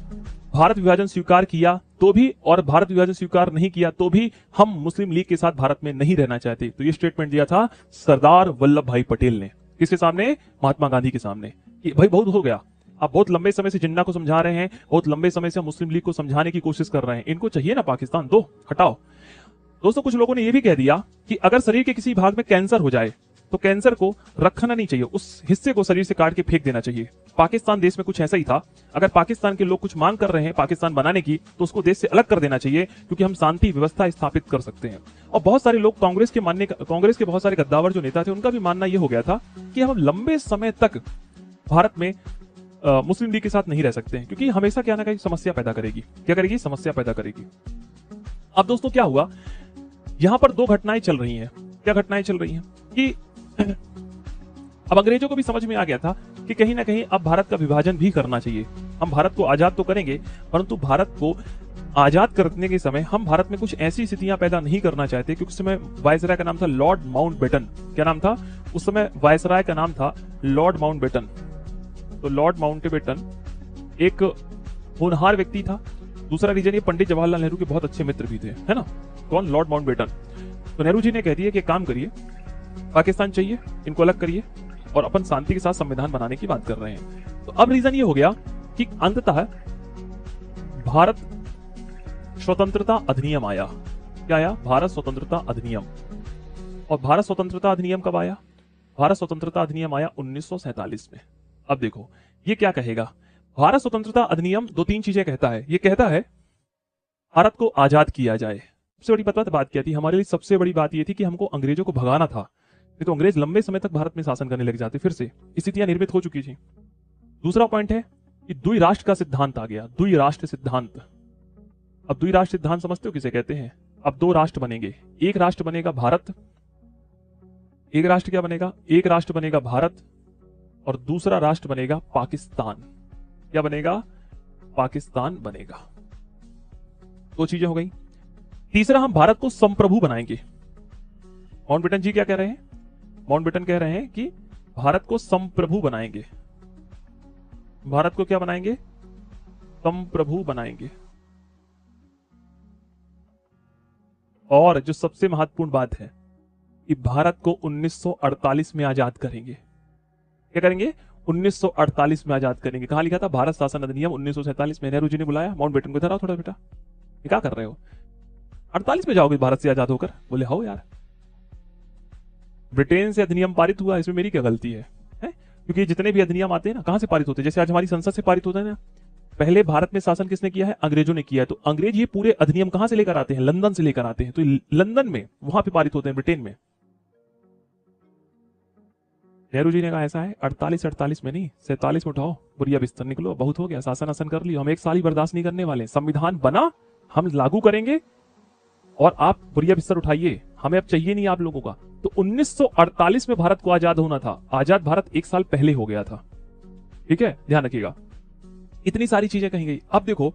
भारत विभाजन स्वीकार किया तो भी और भारत विभाजन स्वीकार नहीं किया तो भी हम मुस्लिम लीग के साथ भारत में नहीं रहना चाहते। तो ये स्टेटमेंट दिया था सरदार वल्लभ भाई पटेल ने। किसके सामने? महात्मा गांधी के सामने। कि भाई बहुत हो गया, आप बहुत लंबे समय से जिन्ना को समझा रहे हैं, बहुत लंबे समय से मुस्लिम लीग को समझाने की कोशिश कर रहे हैं, इनको चाहिए ना पाकिस्तान, दो, हटाओ। दोस्तों कुछ लोगों ने यह भी कह दिया कि अगर शरीर के किसी भाग में कैंसर हो जाए तो कैंसर को रखना नहीं चाहिए, उस हिस्से को शरीर से काट के फेंक देना चाहिए। पाकिस्तान देश में कुछ ऐसा ही था। अगर पाकिस्तान के लोग कुछ मांग कर रहे हैं पाकिस्तान बनाने की, तो उसको देश से अलग कर देना चाहिए, क्योंकि हम शांति व्यवस्था स्थापित कर सकते हैं। और बहुत सारे लोग कांग्रेस के बहुत सारे गद्दावर जो नेता थे, उनका भी मानना यह हो गया था कि हम लंबे समय तक भारत में मुस्लिम लीग के साथ नहीं रह सकते हैं, क्योंकि हमेशा क्या ना कहीं समस्या पैदा करेगी। क्या करेगी? समस्या पैदा करेगी। अब दोस्तों क्या हुआ, यहां पर दो घटनाएं चल रही हैं। क्या घटनाएं चल रही हैं कि अब अंग्रेजों को भी समझ में आ गया था कि कहीं ना कहीं अब भारत का विभाजन भी करना चाहिए। हम भारत को आजाद तो करेंगे, परंतु भारत को आजाद करने के समय हम भारत में कुछ ऐसी स्थितियां पैदा नहीं करना चाहते, क्योंकि उस समय वायसराय का नाम था लॉर्ड माउंटबेटन। क्या नाम था? उस समय वायसराय का नाम था लॉर्ड माउंटबेटन। तो लॉर्ड माउंटबेटन एक होनहार व्यक्ति था। दूसरा रीजन, ये पंडित जवाहरलाल नेहरू के बहुत अच्छे मित्र भी थे, है ना। कौन? Lord Mountbatten. तो नेहरू जी ने कह दिया कि काम करिए, पाकिस्तान चाहिए, इनको अलग करिए और अपन शांति के साथ संविधान बनाने की बात कर रहे हैं। तो अब रीजन ये हो गया कि अंततः भारत स्वतंत्रता अधिनियम आया। क्या आया? भारत स्वतंत्रता अधिनियम। और भारत स्वतंत्रता अधिनियम कब आया? भारत स्वतंत्रता अधिनियम आया 1947 में। अब देखो ये क्या कहेगा। भारत स्वतंत्रता अधिनियम दो तीन चीजें कहता है। ये कहता है भारत को आजाद किया जाए। सबसे बड़ी बात क्या थी हमारे लिए? सबसे बड़ी बात यह थी कि हमको अंग्रेजों को भगाना था, नहीं तो अंग्रेज लंबे समय तक भारत में शासन करने लग जाते। फिर से स्थितियां निर्मित हो चुकी थी। दूसरा पॉइंट है कि द्विराष्ट्र का सिद्धांत आ गया। द्विराष्ट्र सिद्धांत। अब द्विराष्ट्र सिद्धांत समझते हो किसे कहते हैं? अब दो राष्ट्र बनेंगे, एक राष्ट्र बनेगा भारत, एक राष्ट्र क्या बनेगा? एक राष्ट्र बनेगा भारत और दूसरा राष्ट्र बनेगा पाकिस्तान। क्या बनेगा? पाकिस्तान बनेगा। दो चीजें हो गई। तीसरा, हम भारत को संप्रभु बनाएंगे। माउंटबेटन जी क्या कह रहे हैं? माउंटबेटन कह रहे हैं कि भारत को संप्रभु बनाएंगे। भारत को क्या बनाएंगे? संप्रभु बनाएंगे। और जो सबसे महत्वपूर्ण बात है कि भारत को 1948 में आजाद करेंगे। क्या करेंगे? 1948 में आजाद करेंगे। कहां लिखा था? भारत शासन अधिनियम 1947 में। नेहरू जी ने बुलाया माउंटबेटन को, इधर आओ थोड़ा बेटा, ये क्या कर रहे हो? 48 में जाओगे भारत से आजाद होकर? बोले हो यार, ब्रिटेन से अधिनियम पारित हुआ, इसमें मेरी क्या गलती है? क्योंकि जितने भी अधिनियम आते हैं ना, कहां से पारित होते हैं? जैसे आज हमारी संसद से पारित होता है ना, पहले भारत में शासन किसने किया है? अंग्रेजों ने किया है। तो अंग्रेज ये पूरे अधिनियम कहां से लेकर आते हैं? लंदन से लेकर आते हैं। तो लंदन में, वहां पे पारित होते हैं, ब्रिटेन में। नेहरू जी ने कहा ऐसा है 48 में नहीं 47 में उठाओ बुरिया बिस्तर, निकलो, बहुत हो गया, शासन आसन कर लियो, हम एक साल ही बर्दाश्त नहीं करने वाले, संविधान बना, हम लागू करेंगे और आप बुरिया बिस्तर उठाइए, हमें अब चाहिए नहीं आप लोगों का। तो 1948 में भारत को आजाद होना था, आजाद भारत एक साल पहले हो गया था। ठीक है, ध्यान रखिएगा, इतनी सारी चीजें कही गई। अब देखो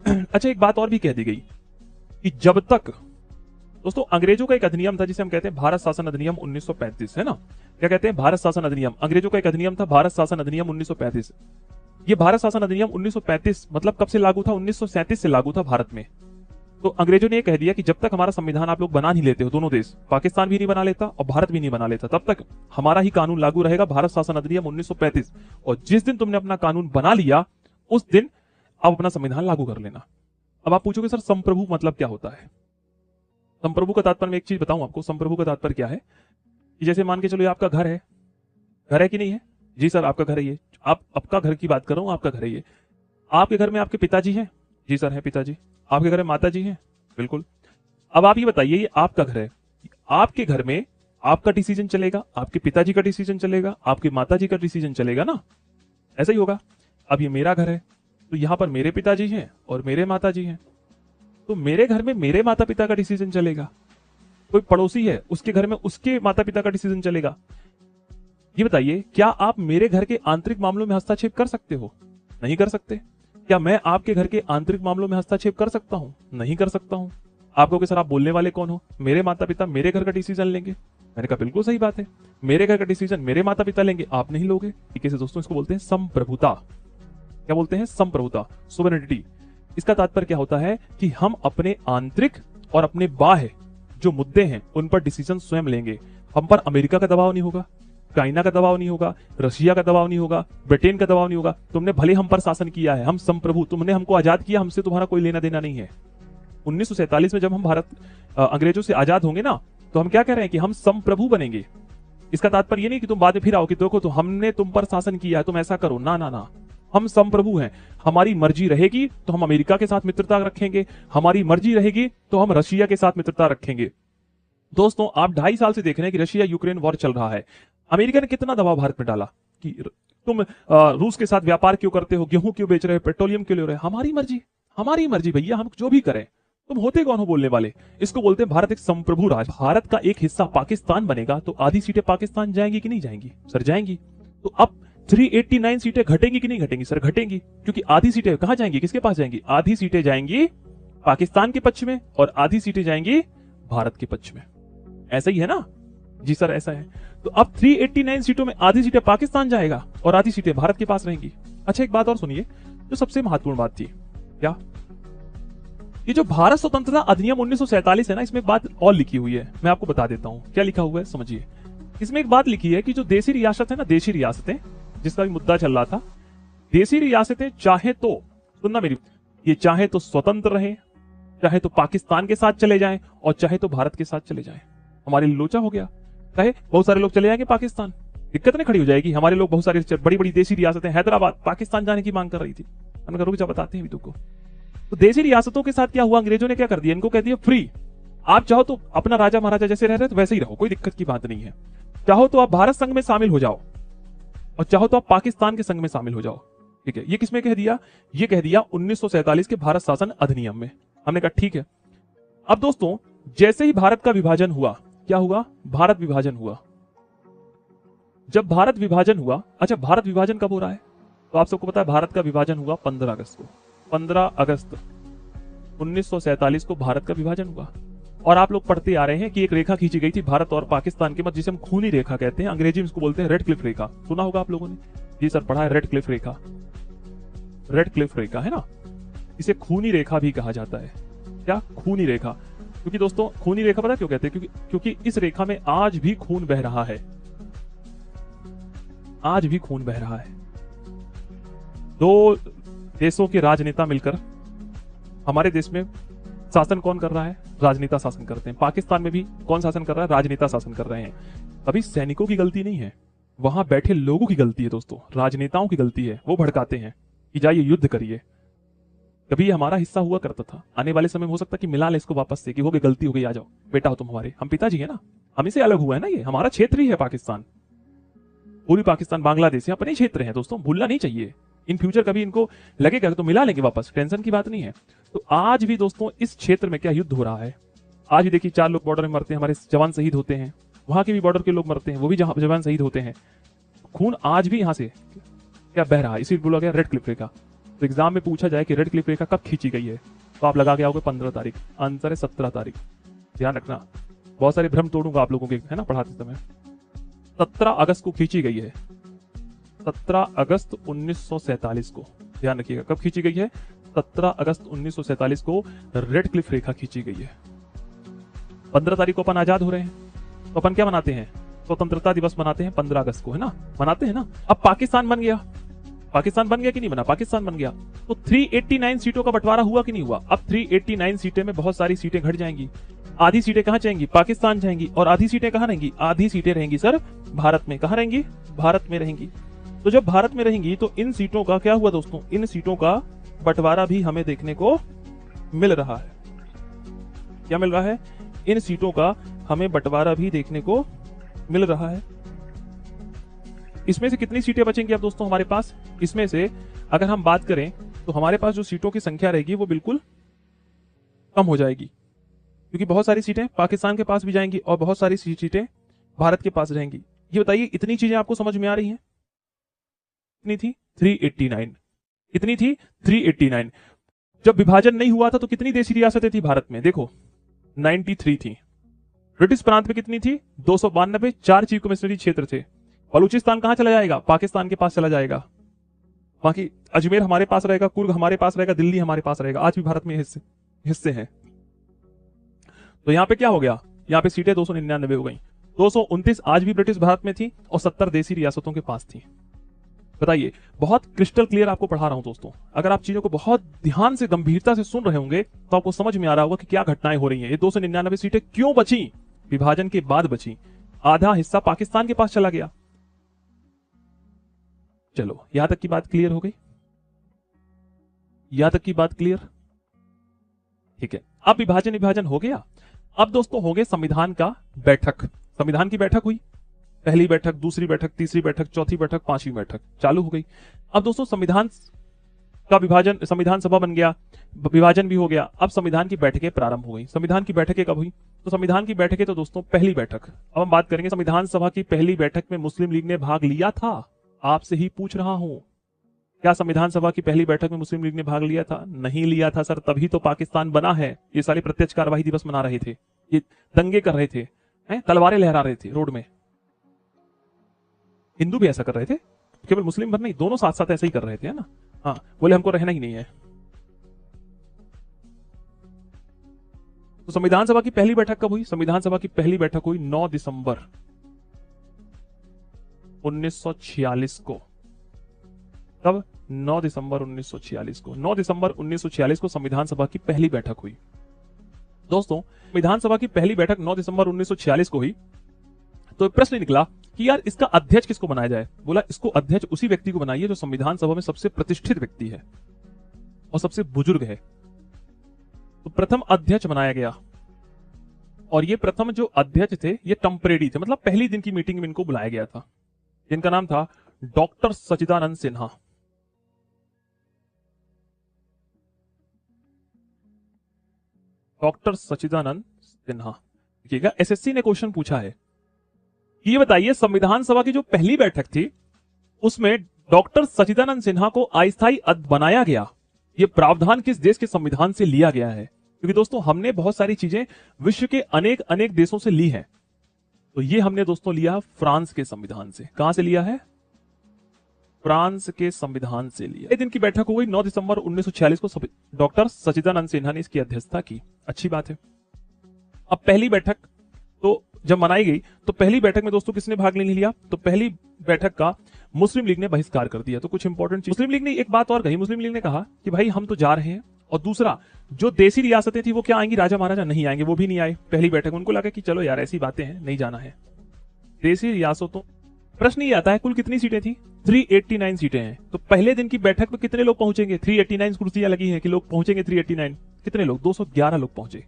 अच्छा एक बात और भी कह दी गई कि जब तक दोस्तों अंग्रेजों का एक अधिनियम था जिसे हम कहते हैं भारत शासन अधिनियम 1935, है ना, क्या कहते हैं, भारत शासन अधिनियम, अंग्रेजों का एक अधिनियम था भारत शासन अधिनियम 1935। ये भारत शासन अधिनियम 1935 मतलब कब से लागू था, 1937 से लागू था भारत में। तो अंग्रेजों ने यह कह दिया कि जब तक हमारा संविधान आप लोग बना नहीं लेते हो, दोनों देश, पाकिस्तान भी नहीं बना लेता और भारत भी नहीं बना लेता, तब तक हमारा ही कानून लागू रहेगा, भारत शासन अधिनियम 1935। और जिस दिन तुमने अपना कानून बना लिया उस दिन आप अपना संविधान लागू कर लेना। अब आप पूछोगे सर संप्रभु मतलब क्या होता है? संप्रभु का तात्पर्य मैं एक चीज बताऊं आपको, संप्रभु का तात्पर्य क्या है कि जैसे मान के चलो ये आपका घर है कि नहीं है? जी सर आपका घर है ये, आप आपका घर की बात कर रहा हूं, आपका घर है ये। आपके घर में आपके पिताजी हैं? जी सर है पिताजी। आपके घर में माता जी हैं? बिल्कुल। अब आप ये बताइए ये आपका घर है, आपके घर में आपका डिसीजन चलेगा, आपके पिताजी का डिसीजन चलेगा, आपकी माता जी का डिसीजन चलेगा ना, ऐसा ही होगा। अब ये मेरा घर है तो यहां पर मेरे पिताजी हैं और मेरे माता जी हैं, तो मेरे घर में मेरे माता पिता का डिसीजन चलेगा। कोई पड़ोसी है उसके घर में उसके माता पिता का डिसीजन चलेगा। ये बताइए क्या आप मेरे घर के आंतरिक मामलों में हस्तक्षेप कर सकते हो? नहीं कर सकते। क्या मैं आपके घर के आंतरिक मामलों में हस्तक्षेप कर सकता हूं? नहीं कर सकता हूं। आप कहोगे सर आप बोलने वाले कौन हो, मेरे माता पिता मेरे घर का डिसीजन लेंगे। मैंने कहा बिल्कुल सही बात है, मेरे घर का डिसीजन मेरे माता पिता लेंगे, आप नहीं लोगे। ठीक है दोस्तों, इसको बोलते हैं संप्रभुता। क्या बोलते हैं? संप्रभुता, सोवरेनिटी। इसका तात्पर्य क्या होता है कि हम अपने आंतरिक और अपने बाह्य जो मुद्दे हैं उन पर डिसीजन स्वयं लेंगे। हम पर अमेरिका का दबाव नहीं होगा, चाइना का दबाव नहीं होगा, रशिया का दबाव नहीं होगा, ब्रिटेन का दबाव नहीं होगा। तुमने भले हम पर शासन किया है, हम संप्रभु, तुमने हमको आजाद किया, हमसे तुम्हारा कोई लेना देना नहीं है। 1947 में जब हम भारत अंग्रेजों से आजाद होंगे ना, तो हम क्या कह रहे हैं कि हम संप्रभु बनेंगे। इसका तात्पर्य ये नहीं कि तुम बाद में फिर आओ कि देखो तो हमने तुम पर शासन किया है, तुम ऐसा करो, ना ना ना, हम संप्रभु हैं। हमारी मर्जी रहेगी तो हम अमेरिका के साथ मित्रता रखेंगे, हमारी मर्जी रहेगी तो हम रशिया के साथ मित्रता रखेंगे। दोस्तों आप 2.5 साल से देख रहे हैं कि रशिया यूक्रेन वॉर चल रहा है। अमेरिका ने कितना दबाव भारत में डाला कि तुम रूस के साथ व्यापार क्यों करते हो, गेहूं क्यों बेच रहे हो, पेट्रोलियम क्यों ले रहे हो? हमारी मर्जी भैया, हम जो भी करें। तुम होते कौन हो बोलने वाले? इसको बोलते हैं भारत एक संप्रभु राज। भारत का एक हिस्सा पाकिस्तान बनेगा तो आधी सीटें पाकिस्तान जाएंगी कि नहीं जाएंगी? सर जाएंगी। तो अब 389 सीटें घटेंगी कि नहीं घटेंगी? सर घटेंगी, क्योंकि आधी सीटें कहां जाएंगी, किसके पास जाएंगी? आधी सीटें जाएंगी पाकिस्तान के पक्ष में और आधी सीटें जाएंगी भारत के पक्ष में। ऐसा ही है ना? जी सर ऐसा है। तो अब 389 सीटों में आधी सीटें पाकिस्तान जाएगा और आधी सीटें भारत के पास रहेंगी। अच्छा एक बात और सुनिए जो सबसे महत्वपूर्ण बात थी, क्या ये जो भारत स्वतंत्रता अधिनियम 1947 है ना, इसमें एक बात और लिखी हुई है, मैं आपको बता देता हूं क्या लिखा हुआ है, समझिए। इसमें एक बात लिखी है कि जो देशी रियासत है ना, देशी रियासतें जिसका भी मुद्दा चल रहा था, देशी रियासतें चाहे तो, सुनना मेरी, ये चाहे तो स्वतंत्र रहे, चाहे तो पाकिस्तान के साथ चले जाएं और चाहे तो भारत के साथ चले जाएं। हमारे लिए लोचा हो गया, चाहे बहुत सारे लोग चले जाएंगे पाकिस्तान, दिक्कत नहीं खड़ी हो जाएगी। हमारे लोग बहुत सारी बड़ी बड़ी देशी रियासतें, हैदराबाद पाकिस्तान जाने की मांग कर रही थी, हमने कहा रुक जा बताते हैं भी तुमको। तो देशी रियासतों के साथ क्या हुआ, अंग्रेजों ने क्या कर दिया, इनको कह दिया फ्री, आप चाहो तो अपना राजा महाराजा जैसे रह रहे तो वैसे ही रहो, कोई दिक्कत की बात नहीं है। चाहो तो आप भारत संघ में शामिल हो जाओ और चाहो तो आप पाकिस्तान के संघ में शामिल हो जाओ। ठीक है, ये किसमें कह दिया? ये कह दिया 1947 के भारत शासन अधिनियम में। हमने कहा ठीक है। अब दोस्तों जैसे ही भारत का विभाजन हुआ, क्या हुआ? भारत विभाजन हुआ। जब भारत विभाजन हुआ, अच्छा भारत विभाजन कब हो रहा है? तो आप सबको पता है भारत का विभाजन हुआ 15 अगस्त को। 15 अगस्त 1947 को भारत का विभाजन हुआ। और आप लोग पढ़ते आ रहे हैं कि एक रेखा खींची गई थी भारत और पाकिस्तान के मध्य, जिसे हम खूनी रेखा कहते हैं, अंग्रेजी में इसको बोलते हैं रेड क्लिफ रेखा। सुना होगा आप लोगों ने? जी सर पढ़ा है, रेड क्लिफ रेखा। रेड क्लिफ रेखा है ना, इसे खूनी रेखा भी कहा जाता है। क्या? खूनी रेखा। क्योंकि दोस्तों खूनी रेखा पता क्यों कहते हैं? क्योंकि इस रेखा में आज भी खून बह रहा है, आज भी खून बह रहा है। दो देशों के राजनेता मिलकर, हमारे देश में शासन कौन कर रहा है? राजनेता शासन करते हैं। पाकिस्तान में भी कौन शासन कर रहा है? राजनेता शासन कर रहे हैं। कभी सैनिकों की गलती नहीं है, वहां बैठे लोगों की गलती है दोस्तों, राजनेताओं की गलती है। वो भड़काते हैं कि जाइए युद्ध करिए। कभी हमारा हिस्सा हुआ करता था, आने वाले समय में हो सकता है कि मिला ले इसको वापस से, कि हो गई गलती हो गई, आ जाओ बेटा हो तुम हमारे, हम पिताजी है ना, हमें से अलग हुआ है ना, ये हमारा क्षेत्र ही है पाकिस्तान। पूर्वी पाकिस्तान, बांग्लादेश, ये अपने क्षेत्र हैं दोस्तों, भूलना नहीं चाहिए। इन फ्यूचर कभी इनको लगेगा तो मिला लेंगे वापस, टेंशन की बात नहीं है। तो आज भी दोस्तों इस क्षेत्र में क्या युद्ध हो रहा है, आज भी देखिए 4 लोग बॉर्डर में मरते हैं, हमारे जवान शहीद होते हैं, वहां के भी बॉर्डर के लोग मरते हैं, वो भी जवान शहीद होते हैं। खून आज भी यहां से क्या बह रहा है, इसी बोला गया रेड क्लिफ रेखा। तो एग्जाम में पूछा जाए कि रेड क्लिफ रेखा कब खींची गई है, तो आप लगा के आओगे 15 तारीख, आंसर है 17 तारीख। ध्यान रखना, बहुत सारे भ्रम तोड़ूंगा आप लोगों के, है ना, पढ़ाते समय। 17 अगस्त को खींची गई है, 17 अगस्त 1947 को। ध्यान रखिएगा कब खींची गई है, 17 अगस्त 1947 को रेड क्लिफ रेखा खींची गई है। 15 तारीख को अपन आजाद हो रहे हैं, तो अपन क्या मनाते हैं, स्वतंत्रता दिवस मनाते हैं 15 अगस्त को, है ना, मनाते हैं ना। अब पाकिस्तान बन गया, पाकिस्तान बन गया कि नहीं बना, पाकिस्तान बन गया, तो 389 सीटों का बंटवारा हुआ कि नहीं हुआ। अब 389 सीटें में बहुत सारी सीटें घट जाएंगी, आधी सीटें कहां जाएंगी, पाकिस्तान जाएंगी, और आधी सीटें कहां रहेंगी, आधी सीटें रहेंगी सर भारत में। कहां रहेंगी, भारत में रहेंगी। तो जब भारत में रहेंगी तो इन सीटों का क्या हुआ दोस्तों, इन सीटों का बंटवारा भी हमें देखने को मिल रहा है। क्या मिल रहा है, इन सीटों का हमें बंटवारा भी देखने को मिल रहा है। इसमें से कितनी सीटें बचेंगी अब दोस्तों हमारे पास, इसमें से अगर हम बात करें तो हमारे पास जो सीटों की संख्या रहेगी वो बिल्कुल कम हो जाएगी, क्योंकि बहुत सारी सीटें पाकिस्तान के पास भी जाएंगी और बहुत सारी सीटें भारत के पास रहेंगी। ये बताइए इतनी चीजें आपको समझ में आ रही हैं। कितनी थी, 389। कितनी थी, 389। जब विभाजन नहीं हुआ था तो कितनी देशी रियासतें थी भारत में, देखो 93 थी। ब्रिटिश प्रांत में कितनी थी, 292, 4 चीफ कमिश्नरी क्षेत्र थे। बलूचिस्तान कहां चला जाएगा, पाकिस्तान के पास चला जाएगा। बाकी अजमेर हमारे पास रहेगा, कुर्ग हमारे पास रहेगा, दिल्ली हमारे पास रहेगा। आज भी भारत में हिस्से हैं। तो यहां पे क्या हो गया, यहां पे सीटें 299 हो गई। 229 आज भी ब्रिटिश भारत में थी और 70 देशी रियासतों के पास थी। बताइए, बहुत क्रिस्टल क्लियर आपको पढ़ा रहा हूं दोस्तों। अगर आप चीजों को बहुत ध्यान से गंभीरता से सुन रहे होंगे तो आपको समझ में आ रहा होगा कि क्या घटनाएं हो रही हैं। ये 299 सीटें क्यों बची, विभाजन के बाद बची। आधा हिस्सा पाकिस्तान के पास चला गया। चलो यहां तक की बात क्लियर हो गई, यहां तक की बात क्लियर, ठीक है। अब विभाजन हो गया। अब दोस्तों हो गए संविधान का बैठक। संविधान की बैठक हुई, पहली बैठक, दूसरी बैठक, तीसरी बैठक, चौथी बैठक, पांचवी बैठक चालू हो गई। अब दोस्तों संविधान का विभाजन, संविधान सभा बन गया, विभाजन भी हो गया। अब संविधान की बैठकें प्रारंभ हो गई। संविधान की बैठकें कब हुई, तो संविधान की बैठकें तो दोस्तों पहली बैठक, अब हम बात करेंगे संविधान सभा की पहली बैठक में मुस्लिम लीग ने भाग लिया था। आपसे ही पूछ रहा हूं, क्या संविधान सभा की पहली बैठक में मुस्लिम लीग ने भाग लिया था, नहीं लिया था सर, तभी तो पाकिस्तान बना है। ये सारे प्रत्यक्ष कार्यवाही दिवस मना रहे थे, ये दंगे कर रहे थे, तलवारें लहरा रहे थे रोड में। हिंदू भी ऐसा कर रहे थे, केवल मुस्लिम भर नहीं, दोनों साथ साथ ऐसा ही कर रहे थे, है ना। हाँ, बोले हमको रहना ही नहीं है। तो संविधान सभा की पहली बैठक कब हुई, संविधान सभा की पहली बैठक हुई 9 दिसंबर 1946 को। कब, 9 दिसंबर 1946 को। 9 दिसंबर 1946 को संविधान सभा की पहली बैठक हुई। दोस्तों संविधान सभा की पहली बैठक 9 दिसंबर 1946 को हुई। तो प्रश्न निकला कि यार इसका अध्यक्ष किसको बनाया जाए। बोला इसको अध्यक्ष उसी व्यक्ति को बनाइए जो संविधान सभा में सबसे प्रतिष्ठित व्यक्ति है और सबसे बुजुर्ग है। तो प्रथम अध्यक्ष बनाया गया, और ये प्रथम जो अध्यक्ष थे ये टेम्परेरी थे, मतलब पहली दिन की मीटिंग में इनको बुलाया गया था, जिनका नाम था डॉक्टर सचिदानंद सिन्हा। डॉक्टर सचिदानंद सिन्हा। देखिएगा, एसएससी ने क्वेश्चन पूछा है, ये बताइए संविधान सभा की जो पहली बैठक थी उसमें डॉक्टर सचिदानंद सिन्हा को अस्थायी अध्यक्ष बनाया गया, ये प्रावधान किस देश के संविधान से लिया गया है। क्योंकि दोस्तों हमने बहुत सारी चीजें विश्व के अनेक अनेक देशों से ली है, तो ये हमने दोस्तों लिया फ्रांस के संविधान से। कहां से लिया है, फ्रांस के संविधान से लिया। एक दिन की बैठक हुई 9 दिसंबर 1946 को, डॉक्टर सचिदानंद सिन्हा ने इसकी अध्यक्षता की। अच्छी बात है। अब पहली बैठक तो जब मनाई गई तो पहली बैठक में दोस्तों किसने भाग नहीं लिया, तो पहली बैठक का मुस्लिम लीग ने बहिष्कार कर दिया। तो कुछ इंपॉर्टेंट चीज, मुस्लिम लीग ने एक बात और कही, मुस्लिम लीग ने कहा कि भाई हम तो जा रहे हैं, और दूसरा जो देसी रियासतें थी वो क्या आएंगी, राजा महाराजा नहीं आएंगे, वो भी नहीं आए पहली बैठक में। उनको लगा कि चलो यार ऐसी बातें हैं, नहीं जाना है देसी रियासतों। प्रश्न ये आता है कुल कितनी सीटें थी, 389 सीटें हैं। तो पहले दिन की बैठक में कितने लोग पहुंचेंगे, 389 कुर्सियां लगी हैं कि लोग पहुंचेंगे 389, कितने लोग, 211 लोग पहुंचे।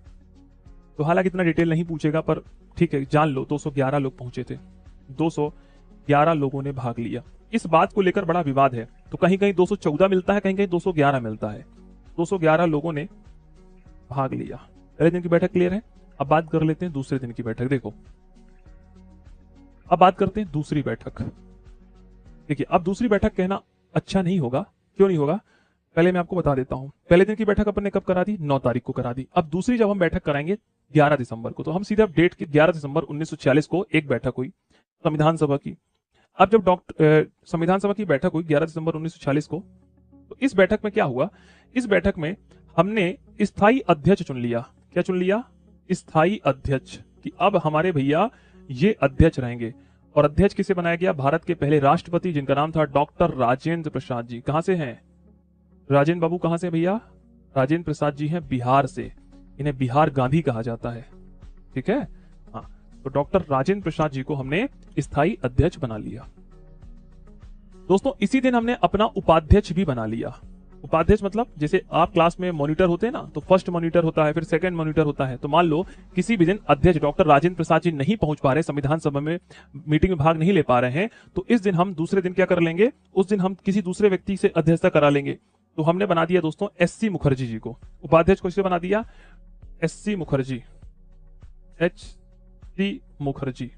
तो हालांकि इतना डिटेल नहीं पूछेगा पर ठीक है जान लो 211 लोग पहुंचे थे, 11 लोगों ने भाग लिया। इस बात को लेकर बड़ा विवाद है, तो कहीं कहीं 214 मिलता है, कहीं कहीं 211 मिलता है। 211 लोगों ने भाग लिया। पहले दिन की बैठक क्लियर है। अब बात कर लेते हैं दूसरे दिन की बैठक। देखो, अब बात करते हैं दूसरी बैठक। देखिए, अब दूसरी बैठक कहना अच्छा नहीं होगा। क्यों नहीं होगा, पहले मैं आपको बता देता हूं। पहले दिन की बैठक अपन ने कब करा दी, 9 तारीख को करा दी। अब दूसरी जब हम बैठक कराएंगे 11 दिसंबर को, तो हम सीधे डेट के 11 दिसंबर 1946 को एक बैठक हुई संविधान सभा की। अब जब संविधान सभा की बैठक हुई 11 दिसंबर 1946 को, तो इस बैठक में क्या हुआ, इस बैठक में हमने स्थायी अध्यक्ष चुन लिया। क्या चुन लिया, स्थायी अध्यक्ष, कि अब हमारे भैया ये अध्यक्ष रहेंगे। और अध्यक्ष किसे बनाया गया, भारत के पहले राष्ट्रपति जिनका नाम था डॉक्टर राजेंद्र प्रसाद जी। कहां से हैं राजेंद्र बाबू, कहां से भैया, राजेंद्र प्रसाद जी हैं बिहार से। इन्हें बिहार गांधी कहा जाता है, ठीक है। हाँ, तो डॉक्टर राजेंद्र प्रसाद जी को हमने स्थायी अध्यक्ष बना लिया। दोस्तों, इसी दिन हमने अपना उपाध्यक्ष भी बना लिया। उपाध्यक्ष मतलब जैसे आप क्लास में मॉनिटर होते हैं ना, तो फर्स्ट मॉनिटर होता है, फिर सेकंड मॉनिटर होता है। तो मान लो किसी भी दिन अध्यक्ष डॉक्टर राजेंद्र प्रसाद जी नहीं पहुंच पा रहे, संविधान सभा में मीटिंग में भाग नहीं ले पा रहे हैं, तो इस दिन हम दूसरे दिन क्या कर लेंगे, उस दिन हम किसी दूसरे व्यक्ति से अध्यक्षता करा लेंगे। तो हमने बना दिया दोस्तों एससी मुखर्जी जी को उपाध्यक्ष। को बना दिया एससी मुखर्जी, एच.सी. मुखर्जी।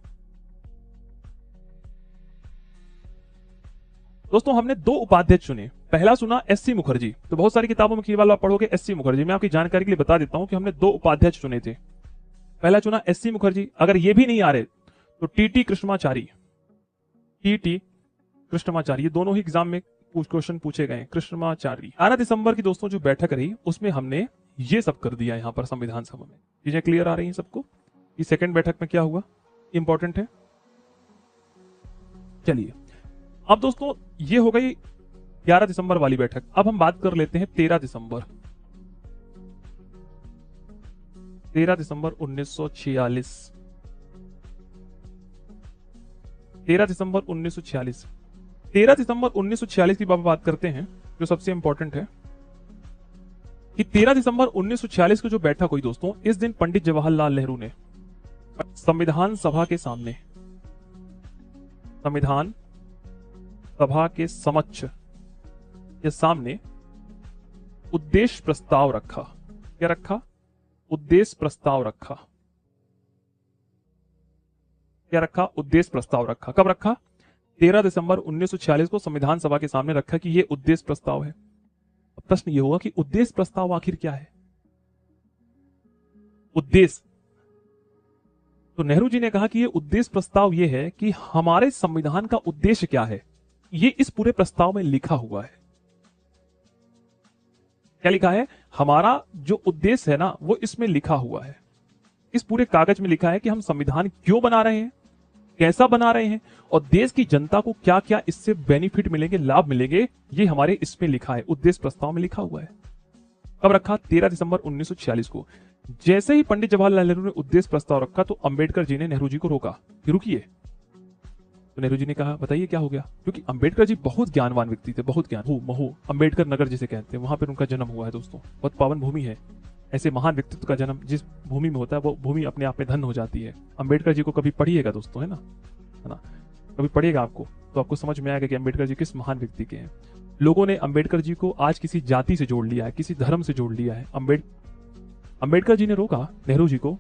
दोस्तों, हमने 2 उपाध्यक्ष चुने। पहला चुना एससी मुखर्जी, तो बहुत सारी किताबों में केवल आप पढ़ोगे एससी मुखर्जी। मैं आपकी जानकारी के लिए बता देता हूं कि हमने 2 उपाध्यक्ष चुने थे। पहला चुना एससी मुखर्जी। अगर ये भी नहीं आ रहे तो टीटी कृष्णमाचारी, टीटी कृष्णमाचारी, ये दोनों ही एग्जाम में क्वेश्चन पूछे गए। कृष्णमाचारी। 18 दिसंबर की दोस्तों जो बैठक रही, उसमें हमने ये सब कर दिया। यहां पर संविधान सभा में चीजें क्लियर आ रही हैं सबको। ये सेकंड बैठक में क्या हुआ, इंपॉर्टेंट है। चलिए, अब दोस्तों ये हो गई 11 दिसंबर वाली बैठक। अब हम बात कर लेते हैं 13 दिसंबर 1946। 13 दिसंबर 1946। 13 दिसंबर 1946 की बात करते हैं, जो सबसे इंपॉर्टेंट है कि 13 दिसंबर 1946 को जो बैठक हुई दोस्तों, इस दिन पंडित जवाहरलाल नेहरू ने संविधान सभा के सामने, संविधान सभा के समक्ष के सामने उद्देश्य प्रस्ताव रखा। क्या रखा, उद्देश्य प्रस्ताव रखा। क्या रखा, उद्देश्य प्रस्ताव रखा। कब रखा, 13 दिसंबर 1946 को संविधान सभा के सामने रखा कि यह उद्देश्य प्रस्ताव है। अब प्रश्न यह होगा कि उद्देश्य प्रस्ताव आखिर क्या है, उद्देश्य। तो नेहरू जी ने कहा कि यह उद्देश्य प्रस्ताव यह है कि हमारे संविधान का उद्देश्य क्या है, ये इस पूरे प्रस्ताव में लिखा हुआ है। क्या लिखा है, हमारा जो उद्देश्य है ना, वो इसमें लिखा हुआ है। इस पूरे कागज में लिखा है कि हम संविधान क्यों बना रहे हैं, कैसा बना रहे हैं, और देश की जनता को क्या क्या इससे बेनिफिट मिलेंगे, लाभ मिलेंगे, ये हमारे इसमें लिखा है, उद्देश्य प्रस्ताव में लिखा हुआ है। कब रखा, 13 दिसंबर 1946 को। जैसे ही पंडित जवाहरलाल नेहरू ने उद्देश्य प्रस्ताव रखा, तो अंबेडकर जी ने नेहरू जी को रोका कि रुकिए। तो नेहरू जी ने कहा बताइए क्या हो गया, क्योंकि अंबेडकर जी बहुत ज्ञानवान व्यक्ति थे, बहुत ज्ञान। महू अंबेडकर नगर जिसे कहते हैं, वहां पर उनका जन्म हुआ है दोस्तों। बहुत पावन भूमि है। ऐसे महान व्यक्तित्व का जन्म जिस भूमि में होता है, वो भूमि अपने आप में धन हो जाती है। अंबेडकर जी को कभी पढ़िएगा दोस्तों, है ना, कभी पढ़िएगा आपको, तो आपको समझ में आएगा कि अंबेडकर जी किस महान व्यक्ति के हैं। लोगों ने अंबेडकर जी को आज किसी जाति से जोड़ लिया है, किसी धर्म से जोड़ लिया है। अंबेडकर जी ने रोका नेहरू जी को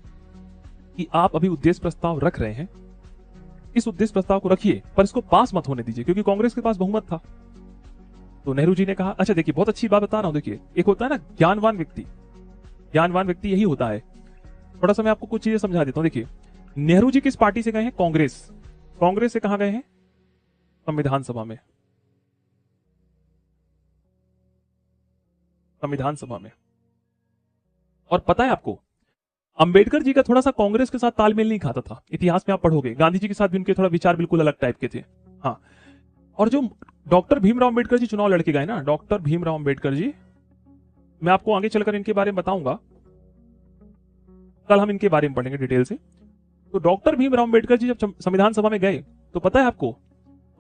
कि आप अभी उद्देश्य प्रस्ताव रख रहे हैं, इस उद्देश्य प्रस्ताव को रखिए, पर इसको पास मत होने दीजिए, क्योंकि कांग्रेस के पास बहुमत था। तो नेहरू जी ने कहा अच्छा देखिए, बहुत अच्छी बात बता रहा हूं, देखिए एक होता है ना ज्ञानवान व्यक्ति, ज्ञानवान व्यक्ति यही होता है। थोड़ा सा मैं आपको कुछ चीजें समझा देता हूं। देखिए, नेहरू जी किस पार्टी से गए हैं, कांग्रेस। कांग्रेस से कहां गए हैं, संविधान सभा में, संविधान सभा में। और पता है आपको, अंबेडकर जी का थोड़ा सा कांग्रेस के साथ तालमेल नहीं खाता था। इतिहास में आप पढ़ोगे, गांधी जी के साथ भी उनके थोड़ा विचार बिल्कुल अलग टाइप के थे। हाँ, और जो डॉक्टर भीमराव अंबेडकर जी चुनाव लड़के गए ना, डॉक्टर भीमराव अंबेडकर जी, मैं आपको आगे चलकर इनके बारे में बताऊंगा, कल हम इनके बारे में पढ़ेंगे डिटेल से। तो डॉक्टर भीमराव अंबेडकर जी जब संविधान सभा में गए, तो पता है आपको,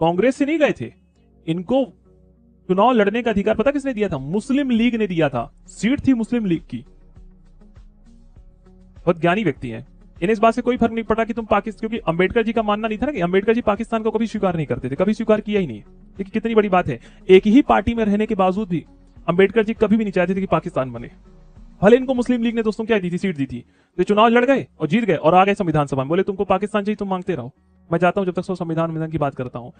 कांग्रेस से नहीं गए थे। इनको चुनाव लड़ने का अधिकार पता किसने दिया था, मुस्लिम लीग ने दिया था। सीट थी मुस्लिम लीग की। बहुत ज्ञानी व्यक्ति हैं। इन्हें इस बात से कोई फर्क नहीं पड़ा कि तुम पाकिस्तान, क्योंकि अंबेडकर जी का मानना नहीं था ना कि अंबेडकर जी पाकिस्तान को कभी स्वीकार नहीं करते थे, कभी स्वीकार किया ही नहीं। देखिए कितनी बड़ी बात है, एक ही पार्टी में रहने के बावजूद भी अंबेडकर जी कभी भी नहीं चाहते थे कि पाकिस्तान बने। भले इनको मुस्लिम लीग ने दोस्तों क्या दी थी, सीट दी थी, तो चुनाव लड़ गए और जीत गए और आ गए संविधान सभा में, बोले तुमको पाकिस्तान चाहिए तुम मांगते रहो, मैं जाता हूं जब तक सो संविधान की बात करता हूं।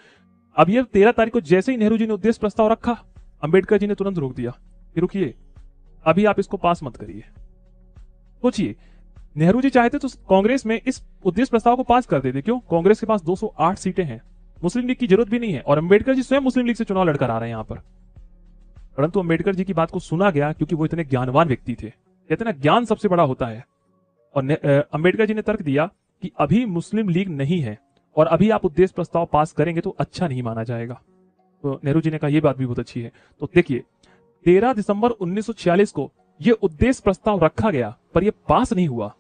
अब ये 13 तारीख को जैसे ही नेहरू जी ने उद्देश्य प्रस्ताव रखा, अंबेडकर जी ने तुरंत रोक दिया कि रुकिए, अभी आप इसको पास मत करिए। सोचिए, नेहरू जी चाहते तो कांग्रेस में इस उद्देश्य प्रस्ताव को पास कर देते। क्यों? कांग्रेस के पास 208 सीटें हैं, मुस्लिम लीग की जरूरत भी नहीं है, और अंबेडकर जी स्वयं मुस्लिम लीग से चुनाव लड़कर आ रहे हैं यहां पर। परंतु अंबेडकर जी की बात को सुना गया क्योंकि वो इतने ज्ञानवान व्यक्ति थे। कहते ना, ज्ञान सबसे बड़ा होता है। और अंबेडकर जी ने तर्क दिया कि अभी मुस्लिम लीग नहीं है और अभी आप उद्देश्य प्रस्ताव पास करेंगे तो अच्छा नहीं माना जाएगा। तो नेहरू जी ने कहा यह बात भी बहुत अच्छी है। तो देखिए 13 दिसंबर 1946 को यह उद्देश्य प्रस्ताव रखा गया, पर यह पास नहीं हुआ।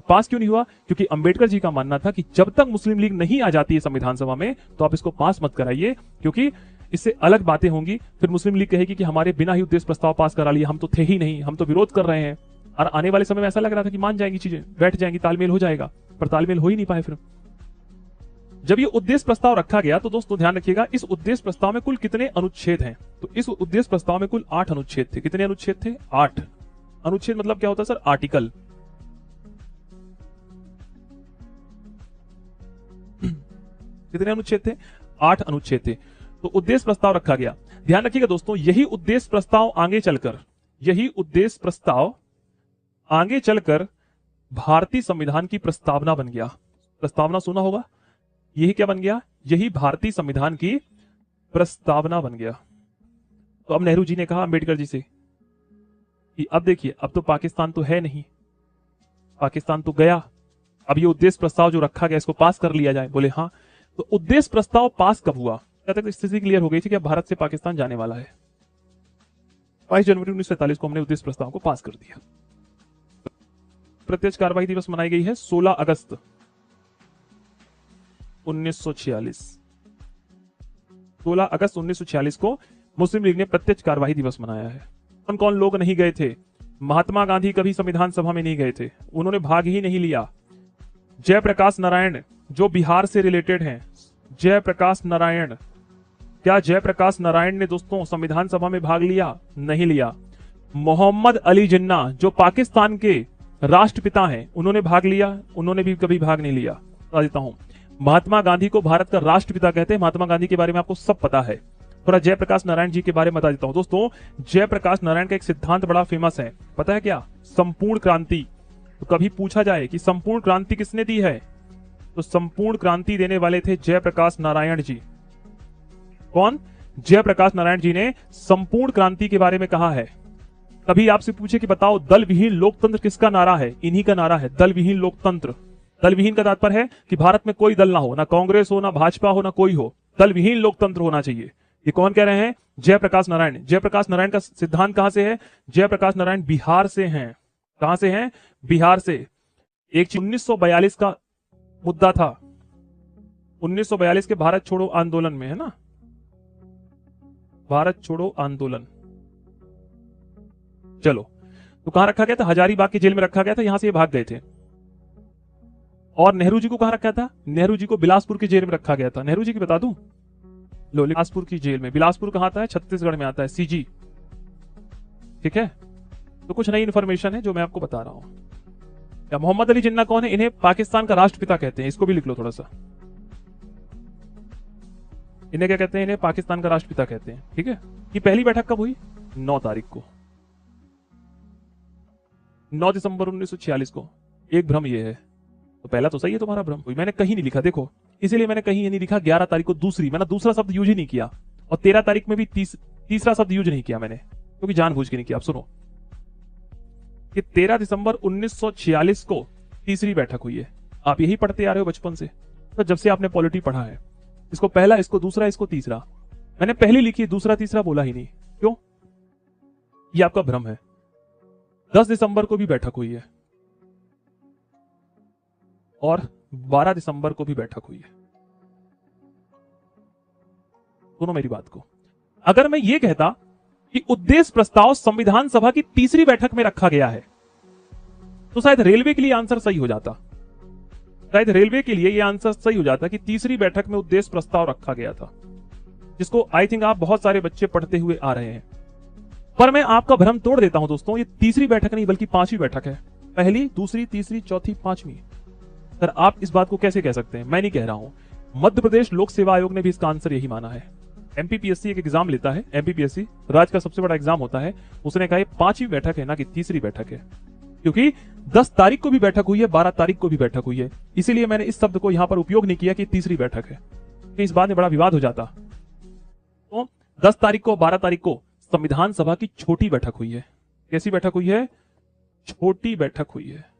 पास क्यों नहीं हुआ? क्योंकि अंबेडकर जी का मानना था कि जब तक मुस्लिम लीग नहीं आ जाती है संविधान सभा में तो आप इसको पास मत कराइए, क्योंकि इससे अलग बातें होंगी। फिर मुस्लिम लीग कहेगी कि हमारे बिना ही उद्देश्य प्रस्ताव पास करा लिया, हम तो थे ही नहीं, हम तो विरोध कर रहे हैं। और आने वाले समय में ऐसा लग रहा था कि मान जाएंगी चीजें, बैठ जाएंगी, तालमेल हो जाएगा, पर तालमेल हो ही नहीं पाए। फिर जब ये उद्देश्य प्रस्ताव रखा गया तो दोस्तों ध्यान रखिएगा, इस उद्देश्य प्रस्ताव में कुल कितने अनुच्छेद हैं? तो इस उद्देश्य प्रस्ताव में कुल 8 अनुच्छेद थे। कितने अनुच्छेद थे? 8 अनुच्छेद। मतलब क्या होता है सर? आर्टिकल। कितने अनुच्छेद थे? 8 अनुच्छेद थे। तो उद्देश्य प्रस्ताव रखा गया। ध्यान रखिएगा दोस्तों, यही उद्देश्य प्रस्ताव आगे चलकर भारतीय संविधान की प्रस्तावना बन गया। प्रस्तावना सुना होगा, यही क्या बन गया? यही भारतीय संविधान की प्रस्तावना बन गया। तो अब नेहरू जी ने कहा अंबेडकर जी से कि अब देखिए, अब तो पाकिस्तान तो है नहीं, पाकिस्तान तो गया, अब ये उद्देश्य प्रस्ताव जो रखा गया इसको पास कर लिया जाए। बोले हाँ। तो उद्देश्य प्रस्ताव पास कब हुआ? कहते हैं स्थिति क्लियर हो गई थी कि अब भारत से पाकिस्तान जाने वाला है। 22 जनवरी 1947 को हमने उद्देश्य प्रस्ताव को पास कर दिया। प्रत्यक्ष कार्रवाई दिवस मनाई गई है 16 अगस्त 1946। 16 अगस्त 1946 को मुस्लिम लीग ने प्रत्यक्ष कार्रवाई दिवस मनाया है। कौन कौन लोग नहीं गए थे? महात्मा गांधी कभी संविधान सभा में नहीं गए थे, उन्होंने भाग ही नहीं लिया। जयप्रकाश नारायण जो बिहार से रिलेटेड हैं, जयप्रकाश नारायण, क्या जयप्रकाश नारायण ने दोस्तों संविधान सभा में भाग लिया? नहीं लिया। मोहम्मद अली जिन्ना जो पाकिस्तान के राष्ट्रपिता हैं, उन्होंने भाग लिया? उन्होंने भी कभी भाग नहीं लिया। बता देता हूं, महात्मा गांधी को भारत का राष्ट्रपिता कहते हैं। महात्मा गांधी के बारे में आपको सब पता है। थोड़ा जयप्रकाश नारायण जी के बारे में बता देता हूं। दोस्तों, जयप्रकाश नारायण का एक सिद्धांत बड़ा फेमस है, पता है क्या? संपूर्ण क्रांति। तो कभी पूछा जाए कि संपूर्ण क्रांति किसने दी है, तो संपूर्ण क्रांति देने वाले थे जयप्रकाश नारायण जी। कौन? जयप्रकाश नारायण जी ने संपूर्ण क्रांति के बारे में कहा है। कभी आपसे पूछे कि बताओ दल विहीन लोकतंत्र किसका नारा है? इन्हीं का नारा है, दल विहीन लोकतंत्र। दल विहीन का तात्पर्य है कि भारत में कोई दल ना हो, ना कांग्रेस हो, ना भाजपा हो, ना कोई हो, दल विहीन लोकतंत्र होना चाहिए। ये कौन कह रहे हैं? जयप्रकाश नारायण। जयप्रकाश नारायण का सिद्धांत कहां से है? जयप्रकाश नारायण बिहार से हैं। कहां से हैं? बिहार से। एक 1942 का मुद्दा था, 1942 के भारत छोड़ो आंदोलन में, है ना, भारत छोड़ो आंदोलन। चलो, तो कहां रखा गया था? हजारीबाग की जेल में रखा गया था, यहां से ये भाग गए थे। और नेहरू जी को कहां रखा था? नेहरू जी को बिलासपुर की जेल में रखा गया था। नेहरू जी की बता दूं, लो, बिलासपुर की जेल में। बिलासपुर कहां आता है? छत्तीसगढ़ में आता है, सीजी। ठीक है, तो कुछ नई इंफॉर्मेशन है जो मैं आपको बता रहा हूं। या मोहम्मद अली जिन्ना कौन है? इन्हें पाकिस्तान का राष्ट्रपिता कहते हैं, इसको भी लिख लो थोड़ा सा। इन्हें क्या कहते हैं? इन्हें पाकिस्तान का राष्ट्रपिता कहते हैं। ठीक है, ये पहली बैठक कब हुई? 9 तारीख को, 9 दिसंबर 1946 को। एक भ्रम ये है, तो पहला तो सही है तुम्हारा भ्रम, मैंने कहीं नहीं लिखा, देखो इसीलिए मैंने कहीं नहीं लिखा 11 तारीख को दूसरी, मैंने दूसरा शब्द यूज ही नहीं किया। और 13 तारीख में भी तीसरा शब्द यूज नहीं किया मैंने, क्योंकि जानबूझ के नहीं किया। आप सुनो कि 13 दिसंबर 1946 को तीसरी बैठक हुई है। आप यही पढ़ते आ रहे हो बचपन से, तो जब से आपने पॉलिटी पढ़ा है, इसको पहला, इसको दूसरा, इसको तीसरा। मैंने पहली लिखी, दूसरा तीसरा बोला ही नहीं। क्यों? ये आपका भ्रम है। 10 दिसंबर को भी बैठक हुई है और 12 दिसंबर को भी बैठक हुई है। सुनो मेरी बात को, अगर मैं ये कहता कि उद्देश्य प्रस्ताव संविधान सभा की तीसरी बैठक में रखा गया है, तो शायद रेलवे के लिए आंसर सही हो जाता। शायद रेलवे के लिए यह आंसर सही हो जाता कि तीसरी बैठक में उद्देश्य प्रस्ताव रखा गया था, जिसको आई थिंक आप बहुत सारे बच्चे पढ़ते हुए आ रहे हैं। पर मैं आपका भ्रम तोड़ देता हूं दोस्तों, ये तीसरी बैठक नहीं बल्कि पांचवी बैठक है। पहली, दूसरी, तीसरी, चौथी, पांचवी। सर आप इस बात को कैसे कह सकते हैं? मैं नहीं कह रहा हूं, मध्य प्रदेश लोक सेवा आयोग ने भी इसका आंसर यही माना है। एमपीपीएससी एक एग्जाम लेता है, एमपीपीएससी राज्य का सबसे बड़ा एग्जाम होता है, उसने कहा पांचवी बैठक है ना कि तीसरी बैठक है, क्योंकि 10 तारीख को भी बैठक हुई है, 12 तारीख को भी बैठक हुई है। इसीलिए मैंने इस शब्द को यहां पर उपयोग नहीं किया कि तीसरी बैठक है, कि इस बात में बड़ा विवाद हो जाता। तो 10 तारीख को, 12 तारीख को संविधान सभा की छोटी बैठक हुई है। कैसी बैठक हुई है? छोटी बैठक हुई है।